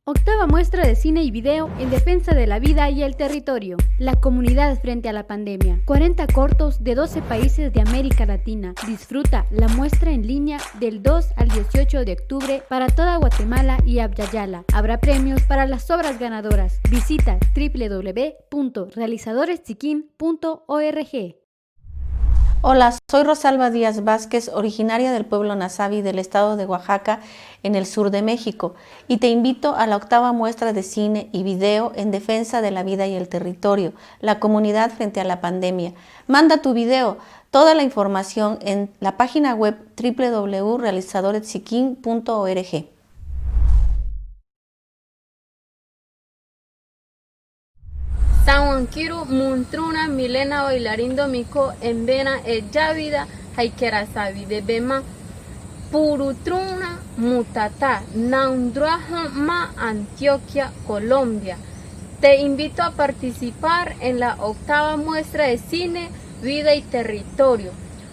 Octava muestra de cine y video en defensa de la vida y el territorio. La comunidad frente a la pandemia. 40 cortos de 12 países de América Latina. Disfruta la muestra en línea del 2 al 18 de octubre para toda Guatemala y Abyayala. Habrá premios para las obras ganadoras. Visita www.realizadoreschiquin.org. Hola, soy Rosalba Díaz Vázquez, originaria del pueblo Nazavi del estado de Oaxaca, en el sur de México, y te invito a la octava muestra de cine y video en defensa de la vida y el territorio, la comunidad frente a la pandemia. Manda tu video, toda la información en la página web www.realizadoreschiquin.org. Tawankiru Muntruna Milena Bailarindo Miko Envena Yávida Haikera Sabi de Bema Purutruna Mutata Naundraja Ma Antioquia, Colombia. Te invito a participar en la octava muestra de cine, vida y territorio,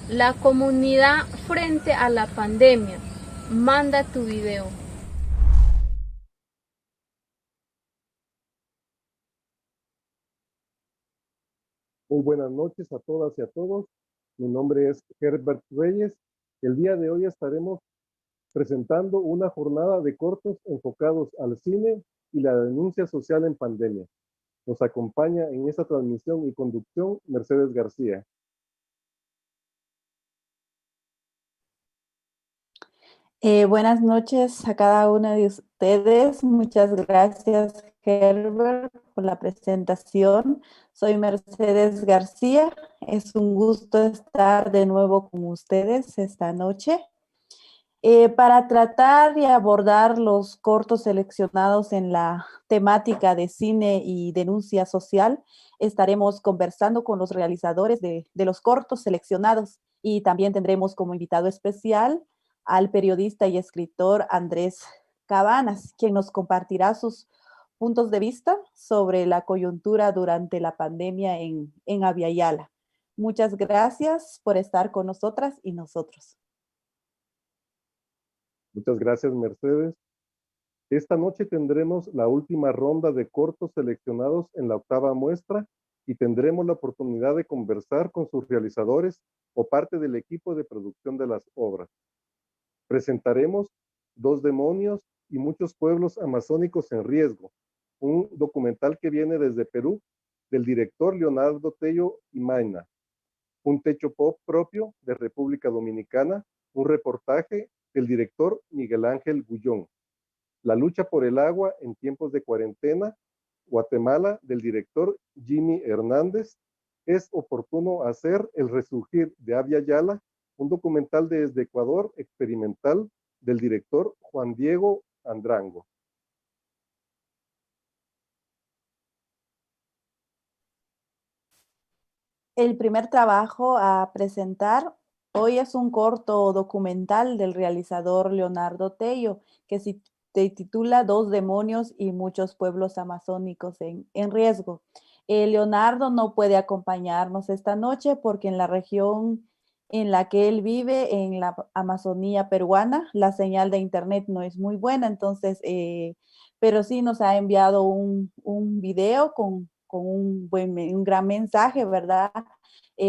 la comunidad frente a la pandemia. Manda tu video. Muy buenas noches a todas y a todos. Mi nombre es Herbert Reyes. El día de hoy estaremos presentando una jornada de cortos enfocados al cine y la denuncia social en pandemia. Nos acompaña en esta transmisión y conducción Mercedes García. Buenas noches a cada uno de ustedes. Muchas gracias, Herbert, por la presentación. Soy Mercedes García. Es un gusto estar de nuevo con ustedes esta noche. Para tratar y abordar los cortos seleccionados en la temática de cine y denuncia social, estaremos conversando con los realizadores de los cortos seleccionados y también tendremos como invitado especial al periodista y escritor Andrés Cabanas, quien nos compartirá sus puntos de vista sobre la coyuntura durante la pandemia en Abyayala. Muchas gracias por estar con nosotras y nosotros. Muchas gracias, Mercedes. Esta noche tendremos la última ronda de cortos seleccionados en la octava muestra y tendremos la oportunidad de conversar con sus realizadores o parte del equipo de producción de las obras. Presentaremos Dos demonios y muchos pueblos amazónicos en riesgo, un documental que viene desde Perú del director Leonardo Tello Imaina, un techo pop propio de República Dominicana, un reportaje del director Miguel Ángel Gullón, La lucha por el agua en tiempos de cuarentena, Guatemala, del director Jimmy Hernández, Es oportuno hacer el resurgir de Abyayala, un documental desde Ecuador experimental del director Juan Diego Andrango. El primer trabajo a presentar hoy es un corto documental del realizador Leonardo Tello, que se titula Dos demonios y muchos pueblos amazónicos en riesgo. Leonardo no puede acompañarnos esta noche porque en la región en la que él vive, en la Amazonía peruana, la señal de internet no es muy buena, entonces, pero sí nos ha enviado un video con un gran mensaje, ¿verdad?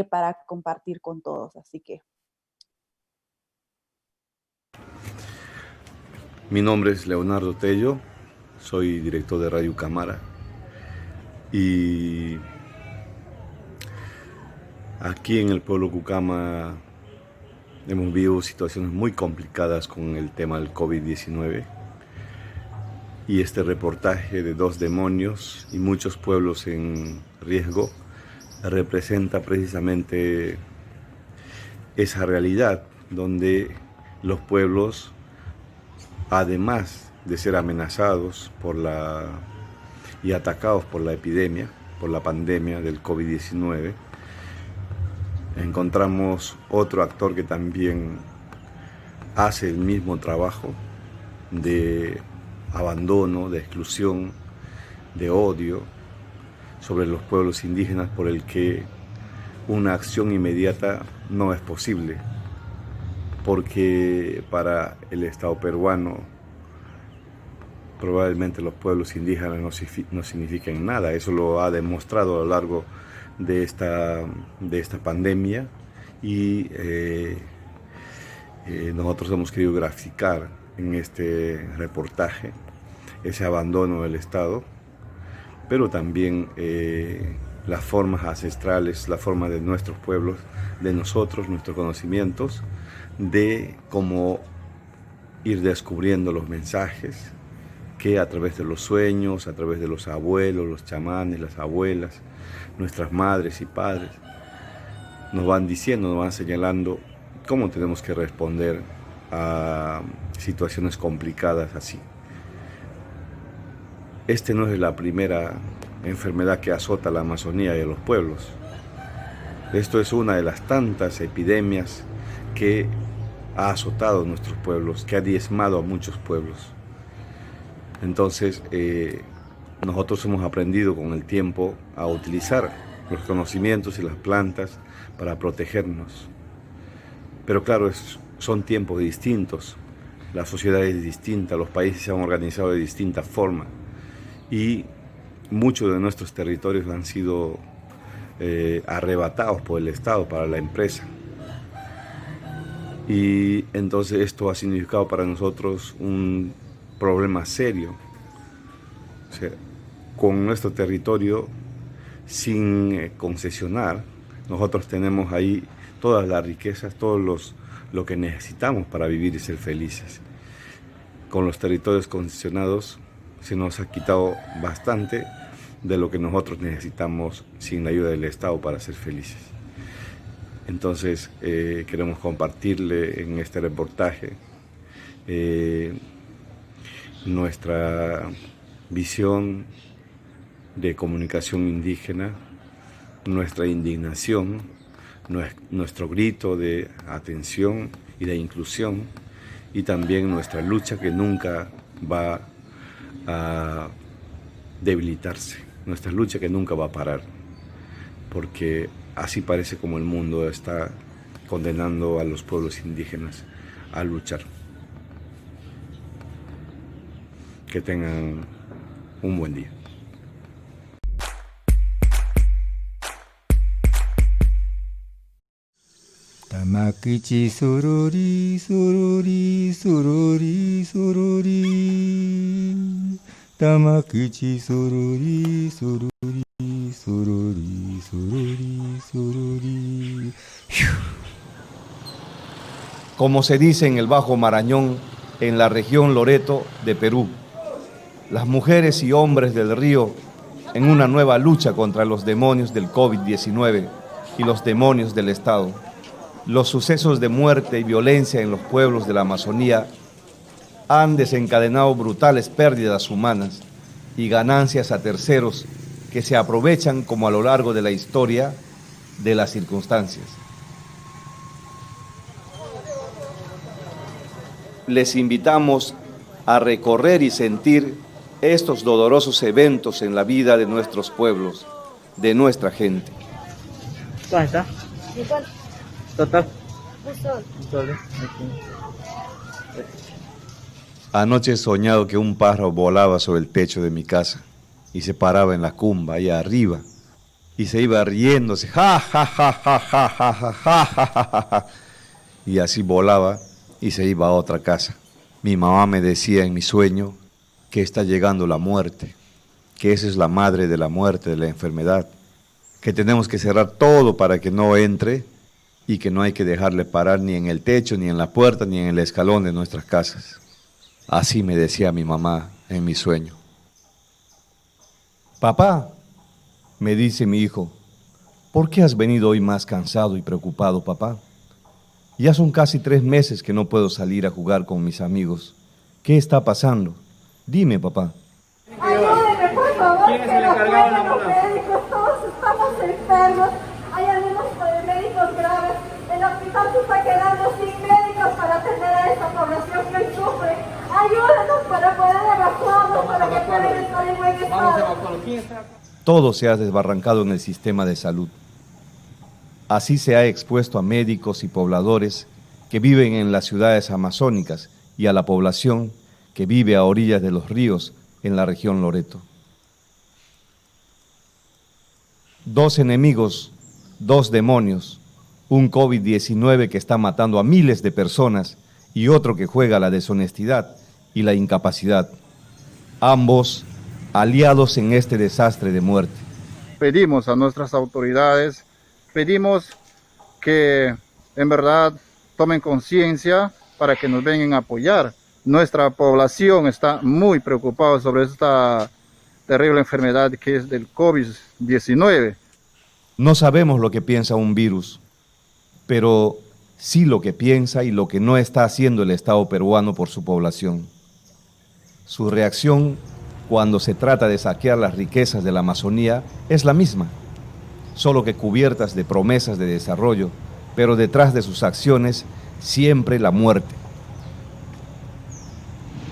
Para compartir con todos, así que. Mi nombre es Leonardo Tello, soy director de Radio Cámara y aquí en el pueblo Cucama hemos vivido situaciones muy complicadas con el tema del COVID-19 y este reportaje de Dos demonios y muchos pueblos en riesgo representa precisamente esa realidad donde los pueblos, además de ser amenazados y atacados por la epidemia, por la pandemia del COVID-19, encontramos otro actor que también hace el mismo trabajo de abandono, de exclusión, de odio sobre los pueblos indígenas, por el que una acción inmediata no es posible, porque para el Estado peruano probablemente los pueblos indígenas no significan nada. Eso lo ha demostrado a lo largo de esta pandemia y nosotros hemos querido graficar en este reportaje ese abandono del Estado, pero también las formas ancestrales, la forma de nuestros pueblos, de nosotros, nuestros conocimientos, de cómo ir descubriendo los mensajes que a través de los sueños, a través de los abuelos, los chamanes, las abuelas, nuestras madres y padres, nos van diciendo, nos van señalando cómo tenemos que responder a situaciones complicadas así. Este no es la primera enfermedad que azota a la Amazonía y a los pueblos. Esto es una de las tantas epidemias que ha azotado a nuestros pueblos, que ha diezmado a muchos pueblos. Entonces, nosotros hemos aprendido con el tiempo a utilizar los conocimientos y las plantas para protegernos. Pero claro, son tiempos distintos, la sociedad es distinta, los países se han organizado de distinta forma y muchos de nuestros territorios han sido arrebatados por el Estado para la empresa. Y entonces esto ha significado para nosotros un problema serio. O sea, con nuestro territorio sin concesionar, nosotros tenemos ahí todas las riquezas, lo que necesitamos para vivir y ser felices. Con los territorios concesionados se nos ha quitado bastante de lo que nosotros necesitamos sin la ayuda del Estado para ser felices. Entonces queremos compartirle en este reportaje nuestra visión de comunicación indígena, nuestra indignación, nuestro grito de atención y de inclusión y también nuestra lucha que nunca va a debilitarse, nuestra lucha que nunca va a parar, porque así parece como el mundo está condenando a los pueblos indígenas a luchar. Que tengan un buen día. Tamakichi sorori, sorori, sorori, sorori. Tamakichi sorori, sorori, sorori, sorori, sorori. Como se dice en el Bajo Marañón, en la región Loreto de Perú, las mujeres y hombres del río en una nueva lucha contra los demonios del COVID-19 y los demonios del Estado. Los sucesos de muerte y violencia en los pueblos de la Amazonía han desencadenado brutales pérdidas humanas y ganancias a terceros que se aprovechan, como a lo largo de la historia, de las circunstancias. Les invitamos a recorrer y sentir estos dolorosos eventos en la vida de nuestros pueblos, de nuestra gente. ¿Cuál está? Total. Anoche he soñado que un pájaro volaba sobre el techo de mi casa y se paraba en la cumba allá arriba y se iba riéndose, ja, ja, ja, ja, ja, ja, ja, ja, ja, ja, ja, y así volaba y se iba a otra casa. Mi mamá me decía en mi sueño que está llegando la muerte, que esa es la madre de la muerte, de la enfermedad, que tenemos que cerrar todo para que no entre y que no hay que dejarle parar ni en el techo, ni en la puerta, ni en el escalón de nuestras casas. Así me decía mi mamá en mi sueño. Papá, me dice mi hijo, ¿por qué has venido hoy más cansado y preocupado, papá? Ya son casi 3 meses que no puedo salir a jugar con mis amigos. ¿Qué está pasando? Dime, papá. Ayúdenme, por favor. ¿Quién es el encargado de la ambulancia? Médicos, todos estamos enfermos. Hay algunos médicos graves. El hospital se está quedando sin médicos para atender a esta población que hoy sufre. Ayúdenos para poder evacuarlos, para que puedan estar en buen estado. Todo se ha desbarrancado en el sistema de salud. Así se ha expuesto a médicos y pobladores que viven en las ciudades amazónicas y a la población que vive a orillas de los ríos en la región Loreto. 2 enemigos, 2 demonios, un COVID-19 que está matando a miles de personas y otro que juega la deshonestidad y la incapacidad, ambos aliados en este desastre de muerte. Pedimos a nuestras autoridades, pedimos que en verdad tomen conciencia para que nos vengan a apoyar. Nuestra población está muy preocupada sobre esta terrible enfermedad que es del COVID-19. No sabemos lo que piensa un virus, pero sí lo que piensa y lo que no está haciendo el Estado peruano por su población. Su reacción cuando se trata de saquear las riquezas de la Amazonía es la misma, solo que cubiertas de promesas de desarrollo, pero detrás de sus acciones siempre la muerte.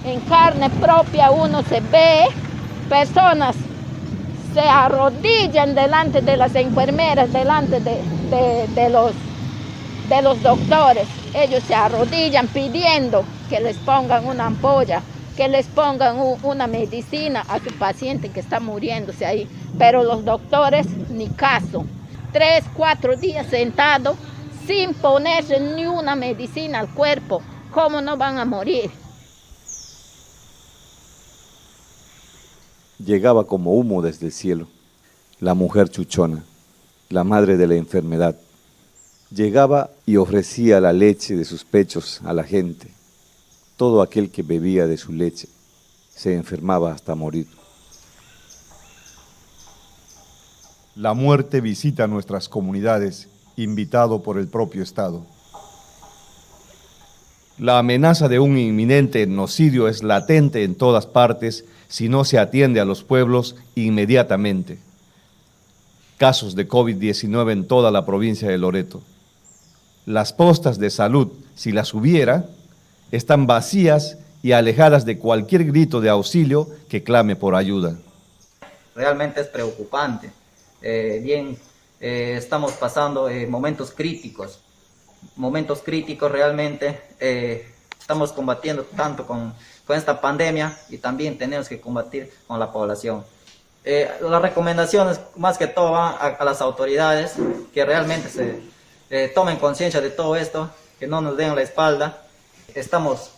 En carne propia uno se ve personas se arrodillan delante de las enfermeras, delante de los doctores. Ellos se arrodillan pidiendo que les pongan una ampolla, que les pongan una medicina a su paciente que está muriéndose ahí. Pero los doctores ni caso. 3, 4 días sentados sin ponerse ni una medicina al cuerpo. ¿Cómo no van a morir? Llegaba como humo desde el cielo, la mujer chuchona, la madre de la enfermedad. Llegaba y ofrecía la leche de sus pechos a la gente. Todo aquel que bebía de su leche se enfermaba hasta morir. La muerte visita nuestras comunidades, invitado por el propio Estado. La amenaza de un inminente etnocidio es latente en todas partes si no se atiende a los pueblos inmediatamente. Casos de COVID-19 en toda la provincia de Loreto. Las postas de salud, si las hubiera, están vacías y alejadas de cualquier grito de auxilio que clame por ayuda. Realmente es preocupante. Estamos pasando momentos críticos realmente. Estamos combatiendo tanto con esta pandemia y también tenemos que combatir con la población. Las recomendaciones más que todo van a las autoridades que realmente se tomen conciencia de todo esto, que no nos den la espalda. Estamos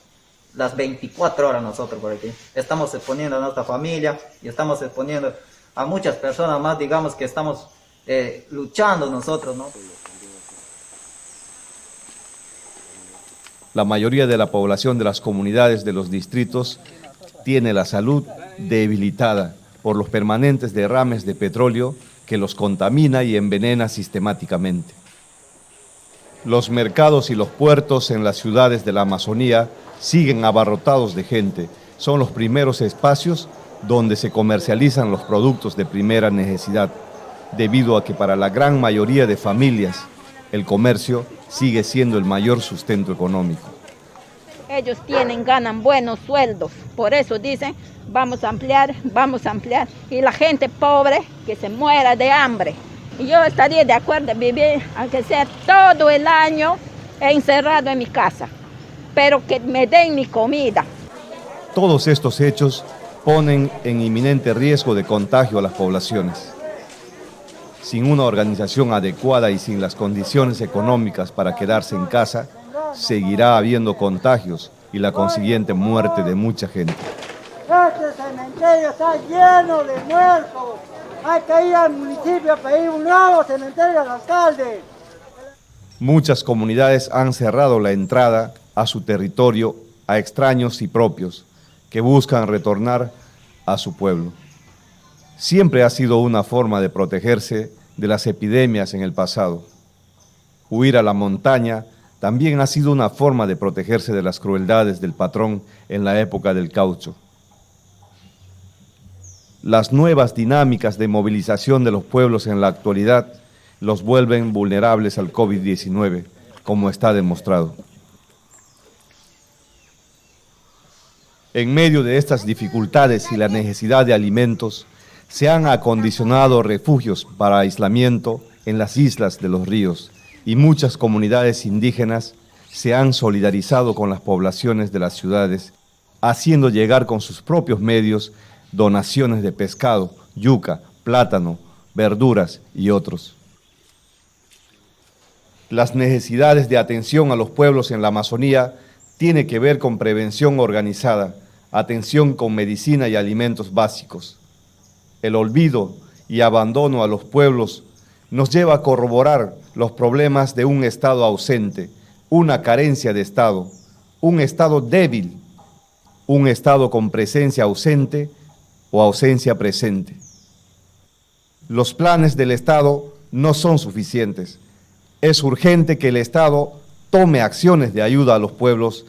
las 24 horas nosotros por aquí. Estamos exponiendo a nuestra familia y estamos exponiendo a muchas personas más, digamos que estamos luchando nosotros, ¿no? La mayoría de la población de las comunidades de los distritos tiene la salud debilitada por los permanentes derrames de petróleo que los contamina y envenena sistemáticamente. Los mercados y los puertos en las ciudades de la Amazonía siguen abarrotados de gente. Son los primeros espacios donde se comercializan los productos de primera necesidad, debido a que para la gran mayoría de familias el comercio sigue siendo el mayor sustento económico. Ellos ganan buenos sueldos, por eso dicen, vamos a ampliar, y la gente pobre que se muera de hambre. Y yo estaría de acuerdo en vivir, aunque sea todo el año, encerrado en mi casa, pero que me den mi comida. Todos estos hechos ponen en inminente riesgo de contagio a las poblaciones. Sin una organización adecuada y sin las condiciones económicas para quedarse en casa, seguirá habiendo contagios y la consiguiente muerte de mucha gente. Este cementerio está lleno de muertos. Hay que ir al municipio a pedir un nuevo cementerio al alcalde. Muchas comunidades han cerrado la entrada a su territorio a extraños y propios que buscan retornar a su pueblo. Siempre ha sido una forma de protegerse de las epidemias en el pasado. Huir a la montaña también ha sido una forma de protegerse de las crueldades del patrón en la época del caucho. Las nuevas dinámicas de movilización de los pueblos en la actualidad los vuelven vulnerables al COVID-19, como está demostrado. En medio de estas dificultades y la necesidad de alimentos, se han acondicionado refugios para aislamiento en las islas de los ríos y muchas comunidades indígenas se han solidarizado con las poblaciones de las ciudades, haciendo llegar con sus propios medios donaciones de pescado, yuca, plátano, verduras y otros. Las necesidades de atención a los pueblos en la Amazonía tiene que ver con prevención organizada, atención con medicina y alimentos básicos. El olvido y abandono a los pueblos nos lleva a corroborar los problemas de un Estado ausente, una carencia de Estado, un Estado débil, un Estado con presencia ausente o ausencia presente. Los planes del Estado no son suficientes. Es urgente que el Estado tome acciones de ayuda a los pueblos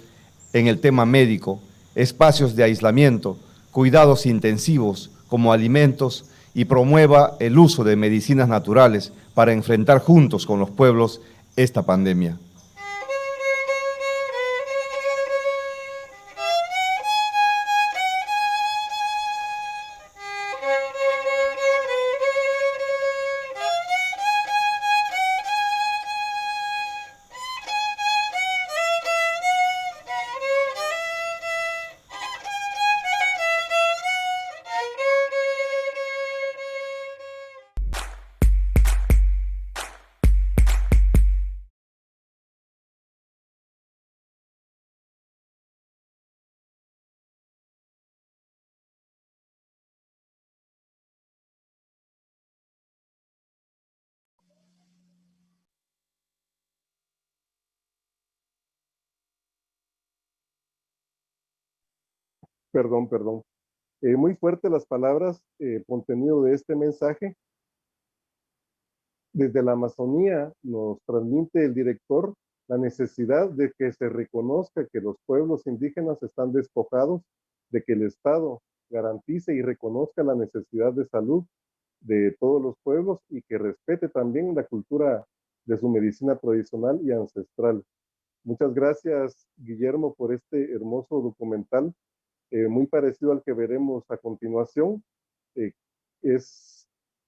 en el tema médico, espacios de aislamiento, cuidados intensivos como alimentos y promueva el uso de medicinas naturales para enfrentar juntos con los pueblos esta pandemia. Perdón. Muy fuerte las palabras, contenido de este mensaje. Desde la Amazonía nos transmite el director la necesidad de que se reconozca que los pueblos indígenas están despojados, de que el Estado garantice y reconozca la necesidad de salud de todos los pueblos y que respete también la cultura de su medicina tradicional y ancestral. Muchas gracias, Guillermo, por este hermoso documental, muy parecido al que veremos a continuación. Eh,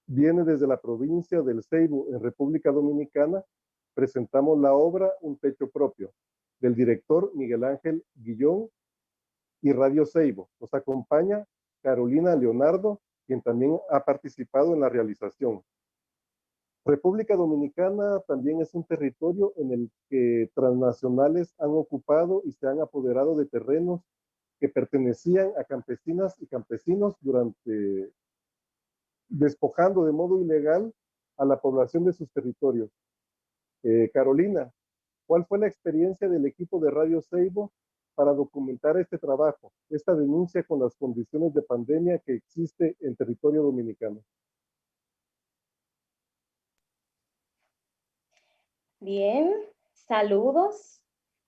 Viene desde la provincia del Ceibo, en República Dominicana. Presentamos la obra Un Techo Propio, del director Miguel Ángel Guillón y Radio Ceibo. Nos acompaña Carolina Leonardo, quien también ha participado en la realización. República Dominicana también es un territorio en el que transnacionales han ocupado y se han apoderado de terrenos que pertenecían a campesinas y campesinos despojando de modo ilegal a la población de sus territorios. Carolina, ¿cuál fue la experiencia del equipo de Radio Ceibo para documentar este trabajo, esta denuncia con las condiciones de pandemia que existe en territorio dominicano? Bien, saludos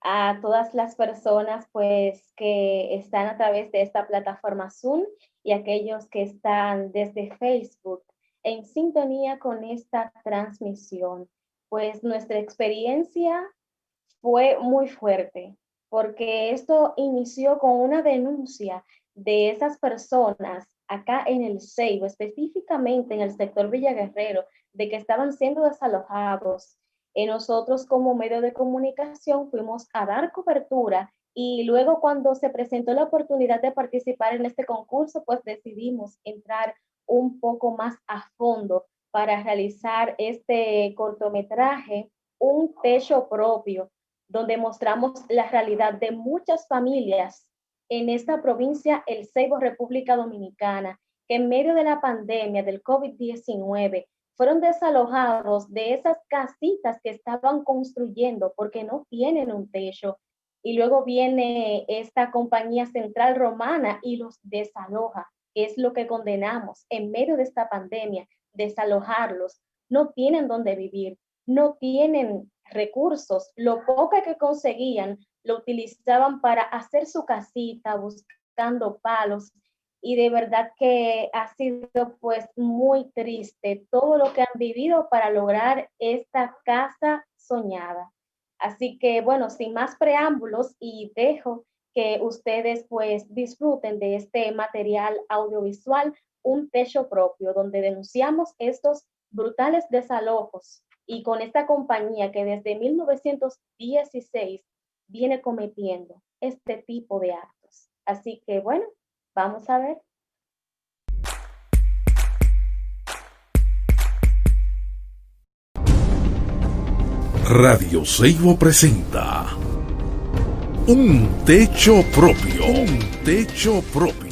a todas las personas pues que están a través de esta plataforma Zoom y aquellos que están desde Facebook en sintonía con esta transmisión. Pues nuestra experiencia fue muy fuerte porque esto inició con una denuncia de esas personas acá en el Ceibo, específicamente en el sector Villa Guerrero, de que estaban siendo desalojados. Nosotros como medio de comunicación fuimos a dar cobertura y luego cuando se presentó la oportunidad de participar en este concurso, pues decidimos entrar un poco más a fondo para realizar este cortometraje, Un Techo Propio, donde mostramos la realidad de muchas familias en esta provincia, el Ceibo, República Dominicana, que en medio de la pandemia del COVID-19 fueron desalojados de esas casitas que estaban construyendo porque no tienen un techo. Y luego viene esta compañía Central Romana y los desaloja, que es lo que condenamos en medio de esta pandemia, desalojarlos. No tienen dónde vivir, no tienen recursos. Lo poco que conseguían lo utilizaban para hacer su casita, buscando palos. Y de verdad que ha sido pues muy triste todo lo que han vivido para lograr esta casa soñada. Así que bueno, sin más preámbulos y dejo que ustedes pues disfruten de este material audiovisual, Un Techo Propio, donde denunciamos estos brutales desalojos y con esta compañía que desde 1916 viene cometiendo este tipo de actos. Así que bueno, vamos a ver. Radio Seibo presenta Un Techo Propio. Un Techo Propio.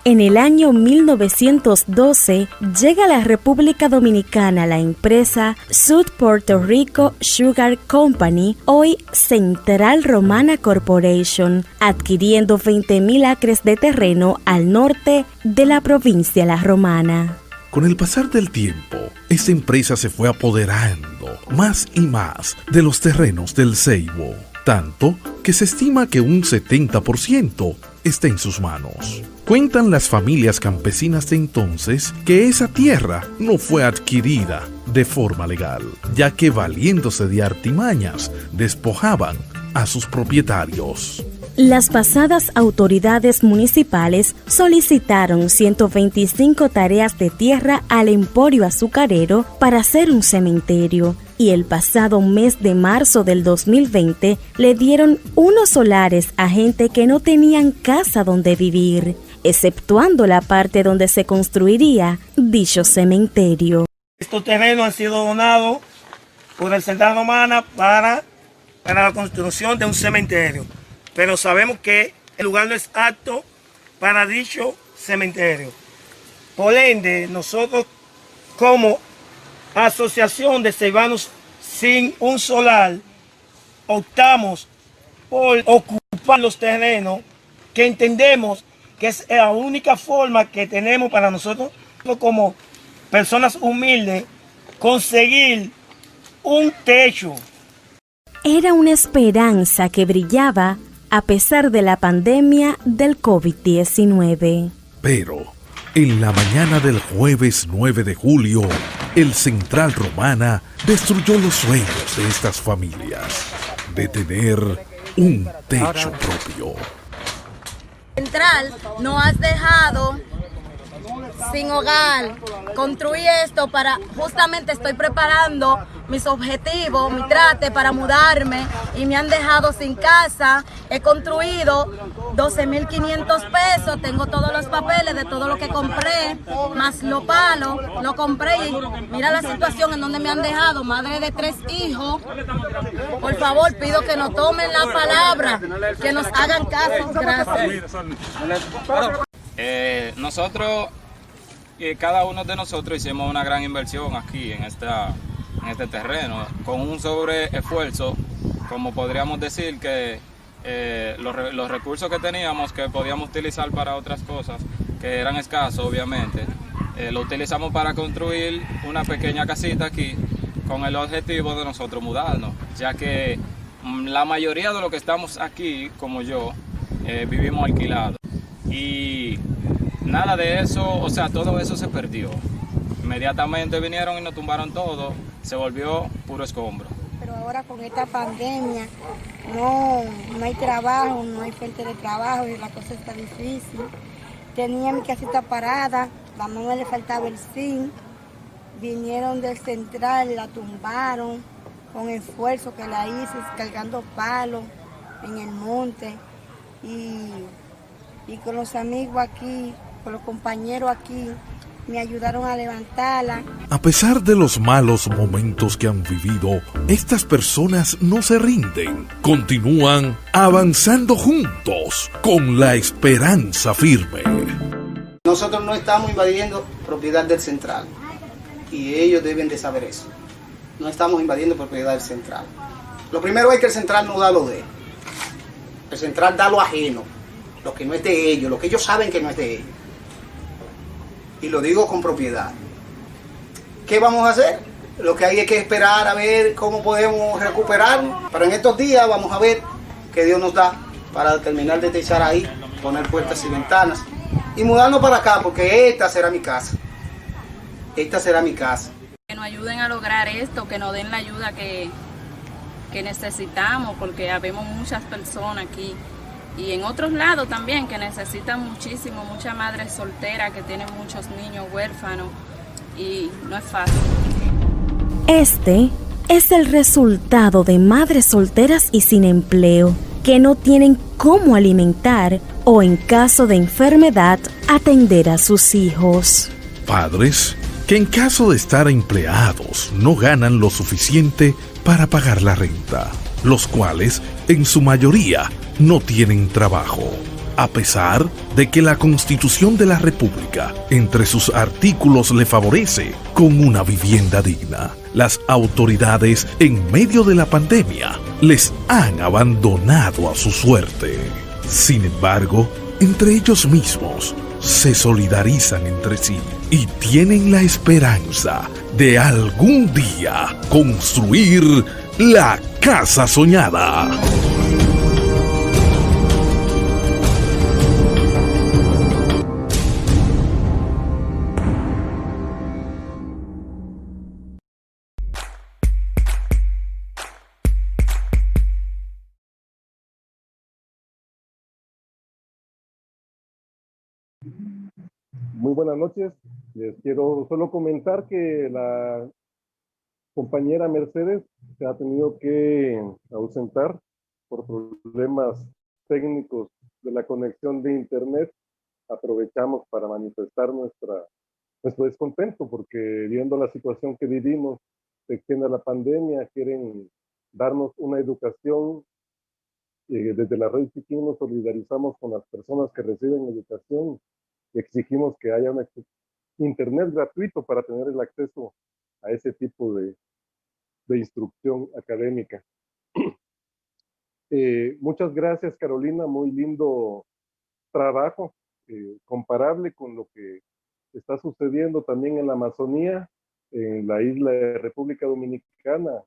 En el año 1912 llega a la República Dominicana la empresa South Puerto Rico Sugar Company, hoy Central Romana Corporation, adquiriendo 20.000 acres de terreno al norte de la provincia La Romana. Con el pasar del tiempo, esta empresa se fue apoderando más y más de los terrenos del Seibo, tanto que se estima que un 70% está en sus manos. Cuentan las familias campesinas de entonces que esa tierra no fue adquirida de forma legal, ya que valiéndose de artimañas, despojaban a sus propietarios. Las pasadas autoridades municipales solicitaron 125 tareas de tierra al emporio azucarero para hacer un cementerio, y el pasado mes de marzo del 2020 le dieron unos solares a gente que no tenían casa donde vivir, exceptuando la parte donde se construiría dicho cementerio. Estos terrenos han sido donados por el Central Romana para la construcción de un cementerio, pero sabemos que el lugar no es apto para dicho cementerio. Por ende, nosotros como Asociación de Seibanos Sin un Solar optamos por ocupar los terrenos que entendemos que es la única forma que tenemos para nosotros como personas humildes conseguir un techo. Era una esperanza que brillaba a pesar de la pandemia del COVID-19. Pero en la mañana del jueves 9 de julio, el Central Romana destruyó los sueños de estas familias de tener un techo propio. Central, nos has dejado sin hogar. Construí esto para, justamente estoy preparando mis objetivos, mi trate para mudarme y me han dejado sin casa. He construido 12.500 pesos, tengo todos los papeles de todo lo que compré, más los palos, lo compré y mira la situación en donde me han dejado, madre de 3 hijos. Por favor, pido que nos tomen la palabra, que nos hagan caso. Gracias. Nosotros, cada uno de nosotros hicimos una gran inversión aquí en este terreno, con un sobreesfuerzo, como podríamos decir que los recursos que teníamos que podíamos utilizar para otras cosas, que eran escasos obviamente, lo utilizamos para construir una pequeña casita aquí con el objetivo de nosotros mudarnos, ya que la mayoría de los que estamos aquí, como yo, vivimos alquilados. Y nada de eso, o sea, todo eso se perdió. Inmediatamente vinieron y nos tumbaron todo, se volvió puro escombro. Pero ahora con esta pandemia no hay trabajo, no hay fuente de trabajo y la cosa está difícil. Tenía mi casita parada, la mamá le faltaba el zinc, vinieron del central, la tumbaron con esfuerzo que la hice, cargando palos en el monte y con los amigos aquí, con los compañeros aquí, me ayudaron a levantarla. A pesar de los malos momentos que han vivido, estas personas no se rinden, continúan avanzando juntos con la esperanza firme. Nosotros no estamos invadiendo propiedad del central y ellos deben de saber eso. No estamos invadiendo propiedad del central. Lo primero es que el central no da lo de él. El central da lo ajeno, lo que no es de ellos, lo que ellos saben que no es de ellos. Y lo digo con propiedad. ¿Qué vamos a hacer? Lo que hay es que esperar a ver cómo podemos recuperarnos. Pero en estos días vamos a ver qué Dios nos da para terminar de techar ahí, poner puertas y ventanas y mudarnos para acá, porque esta será mi casa. Esta será mi casa. Que nos ayuden a lograr esto, que nos den la ayuda que necesitamos, porque habemos muchas personas aquí. Y en otros lados también que necesitan muchísimo, muchas madres solteras que tienen muchos niños huérfanos y no es fácil. Este es el resultado de madres solteras y sin empleo que no tienen cómo alimentar o en caso de enfermedad atender a sus hijos. padres que en caso de estar empleados no ganan lo suficiente para pagar la renta, los cuales en su mayoría no tienen trabajo, a pesar de que la Constitución de la República entre sus artículos le favorece con una vivienda digna. Las autoridades en medio de la pandemia les han abandonado a su suerte. Sin embargo, entre ellos mismos se solidarizan entre sí y tienen la esperanza de algún día construir la casa soñada. Muy buenas noches. Les quiero solo comentar que la compañera Mercedes se ha tenido que ausentar por problemas técnicos de la conexión de internet. Aprovechamos para manifestar nuestro descontento porque viendo la situación que vivimos, se extiende la pandemia, quieren darnos una educación. Desde la Red Chiquín nos solidarizamos con las personas que reciben educación y exigimos que haya un internet gratuito para tener el acceso a ese tipo de instrucción académica. Muchas gracias, Carolina, muy lindo trabajo, comparable con lo que está sucediendo también en la Amazonía, en la isla de República Dominicana.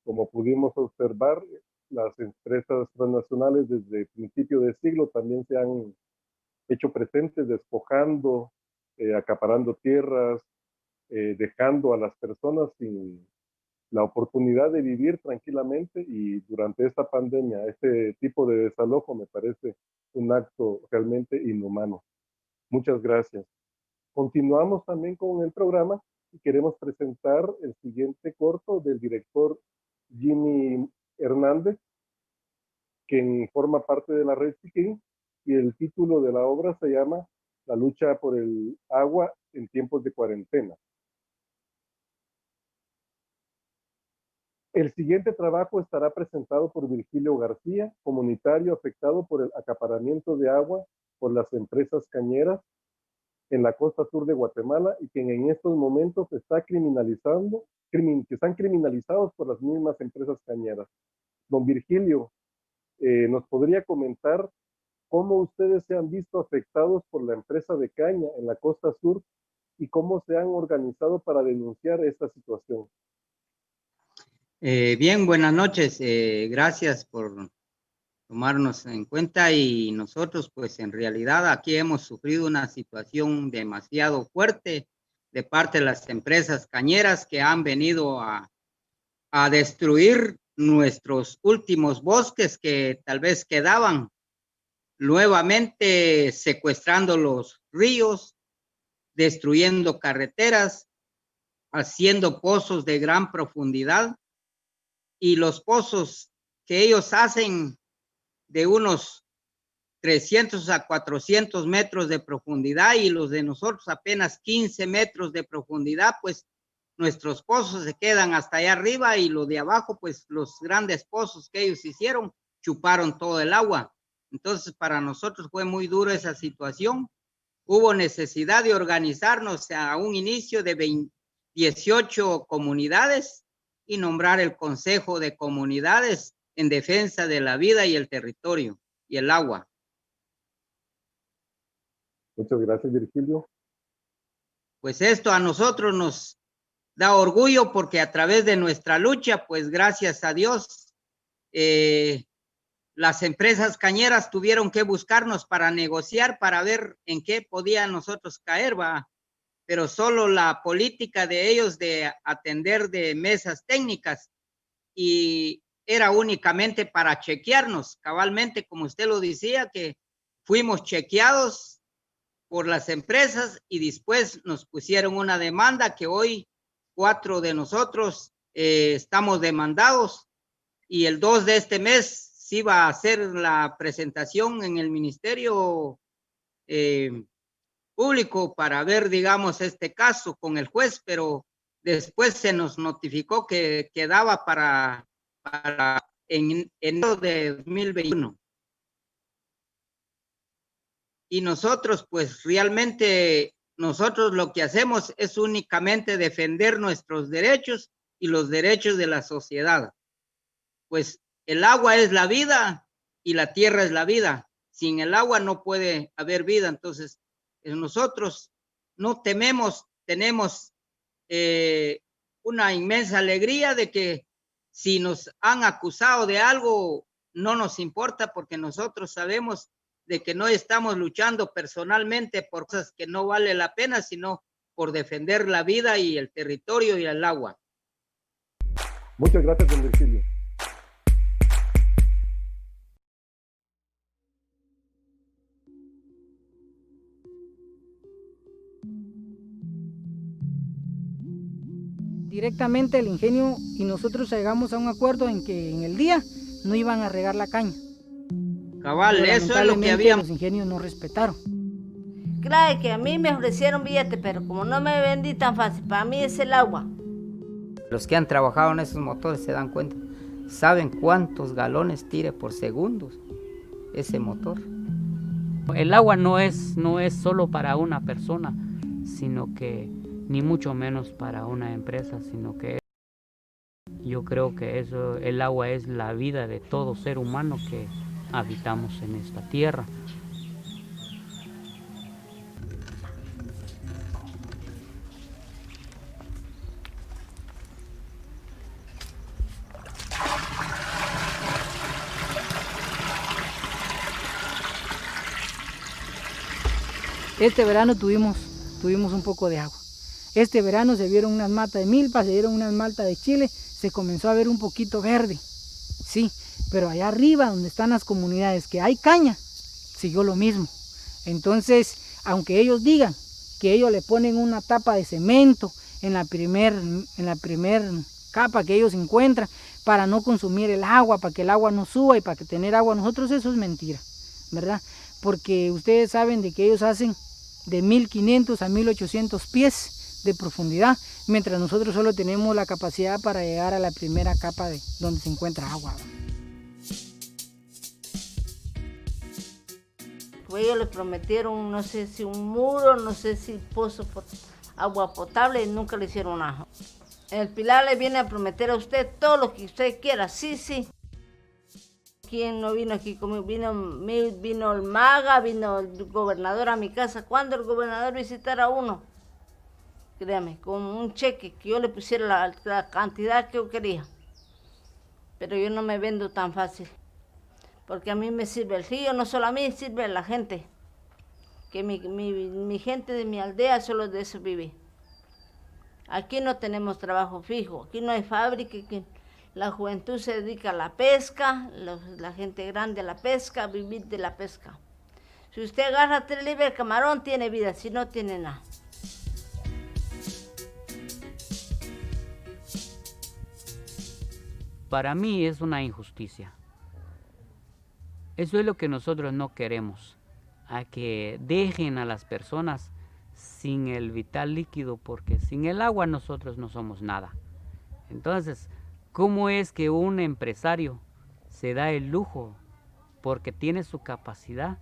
Como pudimos observar, las empresas transnacionales desde el principio de siglo también se han hecho presentes, despojando, acaparando tierras, dejando a las personas sin la oportunidad de vivir tranquilamente, y durante esta pandemia este tipo de desalojo me parece un acto realmente inhumano. Muchas gracias. Continuamos también con el programa y queremos presentar el siguiente corto del director Jimmy Hernández, quien forma parte de la Red Chiquín, y el título de la obra se llama La lucha por el agua en tiempos de cuarentena. El siguiente trabajo estará presentado por Virgilio García, comunitario afectado por el acaparamiento de agua por las empresas cañeras en la costa sur de Guatemala, y quien en estos momentos está criminalizando, que están criminalizados por las mismas empresas cañeras. Don Virgilio, ¿nos podría comentar cómo ustedes se han visto afectados por la empresa de caña en la costa sur y cómo se han organizado para denunciar esta situación? Bien, buenas noches. Gracias por tomarnos en cuenta, y nosotros pues en realidad aquí hemos sufrido una situación demasiado fuerte de parte de las empresas cañeras que han venido a destruir nuestros últimos bosques que tal vez quedaban, nuevamente secuestrando los ríos, destruyendo carreteras, haciendo pozos de gran profundidad, y los pozos que ellos hacen de unos 300 a 400 metros de profundidad, y los de nosotros apenas 15 metros de profundidad, pues nuestros pozos se quedan hasta allá arriba, y los de abajo, pues los grandes pozos que ellos hicieron, chuparon todo el agua. Entonces para nosotros fue muy duro esa situación. Hubo necesidad de organizarnos a un inicio de 18 comunidades y nombrar el Consejo de Comunidades en defensa de la vida y el territorio y el agua. Muchas gracias, Virgilio. Pues esto a nosotros nos da orgullo, porque a través de nuestra lucha, pues gracias a Dios, las empresas cañeras tuvieron que buscarnos para negociar, para ver en qué podía nosotros caer, ¿va? Pero solo la política de ellos de atender de mesas técnicas, y era únicamente para chequearnos, cabalmente, como usted lo decía, que fuimos chequeados por las empresas y después nos pusieron una demanda que hoy 4 de nosotros estamos demandados, y el 2 de este mes se iba a hacer la presentación en el ministerio público para ver, digamos, este caso con el juez, pero después se nos notificó que quedaba para en enero de 2021. Y nosotros, pues realmente, nosotros lo que hacemos es únicamente defender nuestros derechos y los derechos de la sociedad. Pues el agua es la vida y la tierra es la vida. Sin el agua no puede haber vida. Entonces, nosotros no tememos, tenemos una inmensa alegría de que si nos han acusado de algo, no nos importa, porque nosotros sabemos de que no estamos luchando personalmente por cosas que no vale la pena, sino por defender la vida y el territorio y el agua. Muchas gracias, don Virgilio. Directamente el ingenio y nosotros llegamos a un acuerdo en que en el día no iban a regar la caña. Cabal, pero eso es lo que habíamos. Los ingenios no respetaron. Claro que a mí me ofrecieron billete, pero como no me vendí tan fácil, para mí es el agua. Los que han trabajado en esos motores se dan cuenta, saben cuántos galones tira por segundo ese motor. El agua no es solo para una persona, sino que ni mucho menos para una empresa, sino que yo creo que el agua es la vida de todo ser humano que habitamos en esta tierra. Este verano tuvimos un poco de agua. Este verano se vieron unas matas de milpa, se vieron unas matas de chile, se comenzó a ver un poquito verde, sí, pero allá arriba donde están las comunidades que hay caña, siguió lo mismo. Entonces, aunque ellos digan que ellos le ponen una tapa de cemento en la primer capa que ellos encuentran para no consumir el agua, para que el agua no suba y para que tener agua nosotros, eso es mentira, ¿verdad? Porque ustedes saben de que ellos hacen de 1500 a 1800 pies de profundidad, mientras nosotros solo tenemos la capacidad para llegar a la primera capa de donde se encuentra agua. Ellos les prometieron, no sé si un muro, no sé si pozo, agua potable, y nunca le hicieron nada. El Pilar le viene a prometer a usted todo lo que usted quiera, sí, sí. ¿Quién no vino aquí conmigo? Vino el Maga, vino el gobernador a mi casa. ¿Cuándo el gobernador visitara a uno? Créame, con un cheque que yo le pusiera la cantidad que yo quería. Pero yo no me vendo tan fácil. Porque a mí me sirve el río, no solo a mí, sirve a la gente. Que mi gente de mi aldea solo de eso vive. Aquí no tenemos trabajo fijo, aquí no hay fábrica, aquí la juventud se dedica a la pesca, la gente grande a la pesca, a vivir de la pesca. Si usted agarra 3 libras de camarón, tiene vida, si no, tiene nada. Para mí es una injusticia. Eso es lo que nosotros no queremos, a que dejen a las personas sin el vital líquido, porque sin el agua nosotros no somos nada. Entonces, ¿cómo es que un empresario se da el lujo, porque tiene su capacidad,